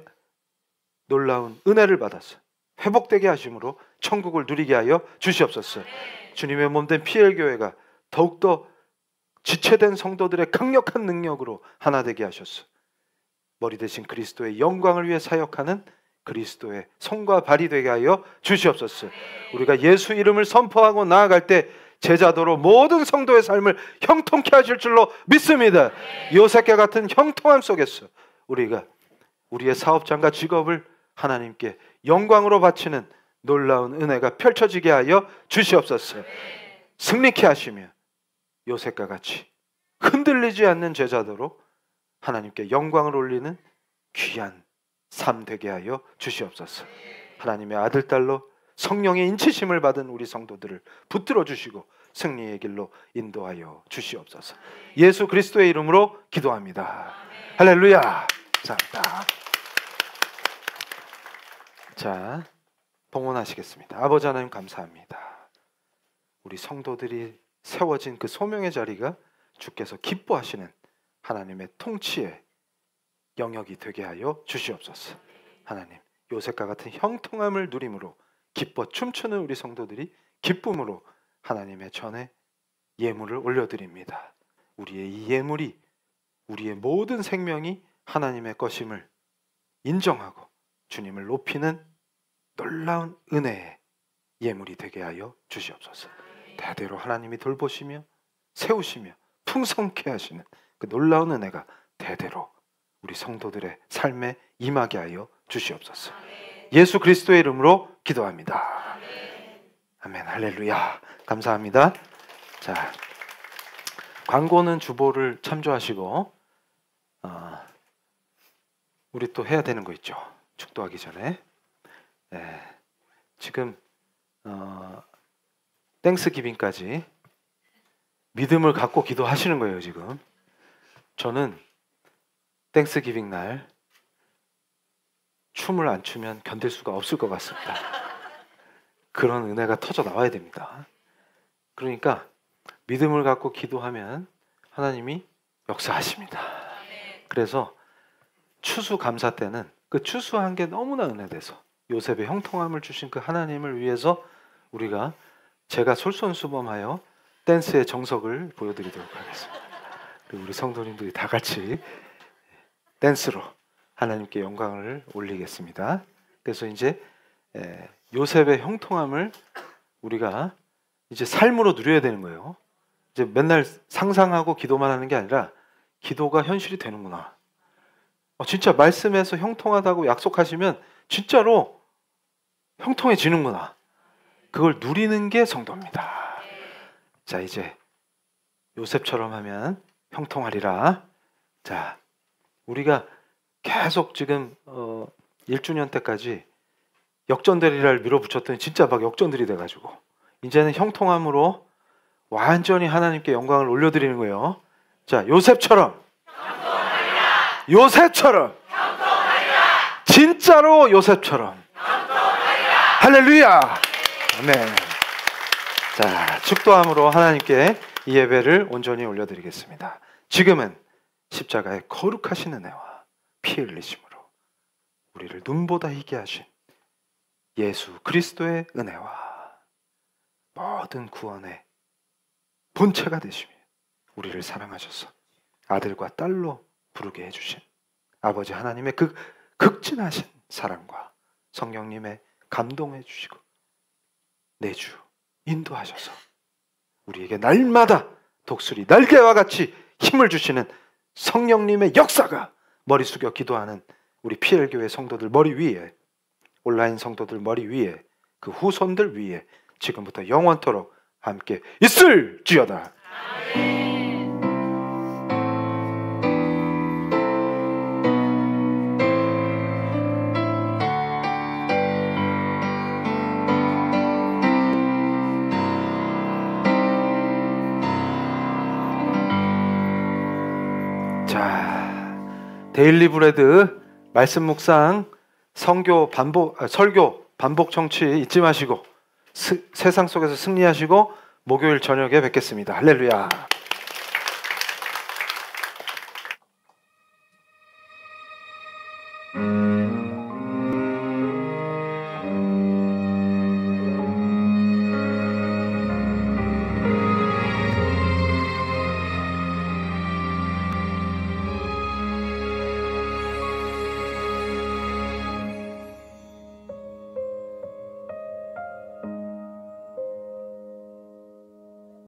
놀라운 은혜를 받았어. 회복되게 하심으로 천국을 누리게 하여 주시옵소서. 주님의 몸된 PL교회가 더욱더 지체된 성도들의 강력한 능력으로 하나 되게 하셨어. 머리 대신 그리스도의 영광을 위해 사역하는 그리스도의 손과 발이 되게 하여 주시옵소서. 우리가 예수 이름을 선포하고 나아갈 때 제자도로 모든 성도의 삶을 형통케 하실 줄로 믿습니다. 요셉과 같은 형통함 속에서 우리가 우리의 사업장과 직업을 하나님께 영광으로 바치는 놀라운 은혜가 펼쳐지게 하여 주시옵소서. 승리케 하시며 요셉과 같이 흔들리지 않는 제자도로 하나님께 영광을 올리는 귀한 삶 되게 하여 주시옵소서. 하나님의 아들, 딸로 성령의 인치심을 받은 우리 성도들을 붙들어 주시고 승리의 길로 인도하여 주시옵소서. 예수 그리스도의 이름으로 기도합니다. 할렐루야. 감사합니다. 자, 봉헌하시겠습니다. 아버지 하나님 감사합니다. 우리 성도들이 세워진 그 소명의 자리가 주께서 기뻐하시는 하나님의 통치의 영역이 되게 하여 주시옵소서. 하나님, 요셉과 같은 형통함을 누림으로 기뻐 춤추는 우리 성도들이 기쁨으로 하나님의 전에 예물을 올려드립니다. 우리의 이 예물이 우리의 모든 생명이 하나님의 것임을 인정하고 주님을 높이는 놀라운 은혜의 예물이 되게 하여 주시옵소서. 대대로 하나님이 돌보시며 세우시며 풍성케 하시는 그 놀라운 은혜가 대대로 우리 성도들의 삶에 임하게 하여 주시옵소서. 예수 그리스도의 이름으로 기도합니다. 아멘. 할렐루야. 감사합니다. 자, 광고는 주보를 참조하시고 우리 또 해야 되는 거 있죠. 축도하기 전에. 지금 땡스기빙까지 믿음을 갖고 기도하시는 거예요. 지금 저는 땡스기빙 날 춤을 안 추면 견딜 수가 없을 것 같습니다. 그런 은혜가 터져 나와야 됩니다. 그러니까 믿음을 갖고 기도하면 하나님이 역사하십니다. 그래서 추수감사 때는 그 추수한 게 너무나 은혜돼서 요셉의 형통함을 주신 그 하나님을 위해서 우리가 제가 솔선수범하여 댄스의 정석을 보여드리도록 하겠습니다. 그리고 우리 성도님들이 다 같이 댄스로 하나님께 영광을 올리겠습니다. 그래서 이제 요셉의 형통함을 우리가 이제 삶으로 누려야 되는 거예요. 이제 맨날 상상하고 기도만 하는 게 아니라 기도가 현실이 되는구나. 진짜 말씀에서 형통하다고 약속하시면 진짜로 형통해지는구나. 그걸 누리는 게 성도입니다. 자, 이제 요셉처럼 하면 형통하리라. 자, 우리가 계속 지금 1주년 때까지 역전되리라를 밀어붙였더니 진짜 막 역전들이 돼가지고 이제는 형통함으로 완전히 하나님께 영광을 올려드리는 거예요. 자, 요셉처럼 형통하리라. 요셉처럼 형통하리라. 진짜로 요셉처럼 형통하리라. 할렐루야. 아멘. 자, 축도함으로 하나님께 이 예배를 온전히 올려드리겠습니다. 지금은 십자가의 거룩하신 은혜와 피 흘리심으로 우리를 눈보다 희게 하신 예수 그리스도의 은혜와 모든 구원의 본체가 되시며 우리를 사랑하셔서 아들과 딸로 부르게 해주신 아버지 하나님의 그 극진하신 사랑과 성령님의 감동해 주시고 내주 인도하셔서 우리에게 날마다 독수리 날개와 같이 힘을 주시는 성령님의 역사가 머리 숙여 기도하는 우리 PL교회 성도들 머리 위에, 온라인 성도들 머리 위에, 그 후손들 위에 지금부터 영원토록 함께 있을지어다. 자, 데일리 브레드 말씀 묵상 설교 반복 청취 잊지 마시고 세상 속에서 승리하시고 목요일 저녁에 뵙겠습니다. 할렐루야.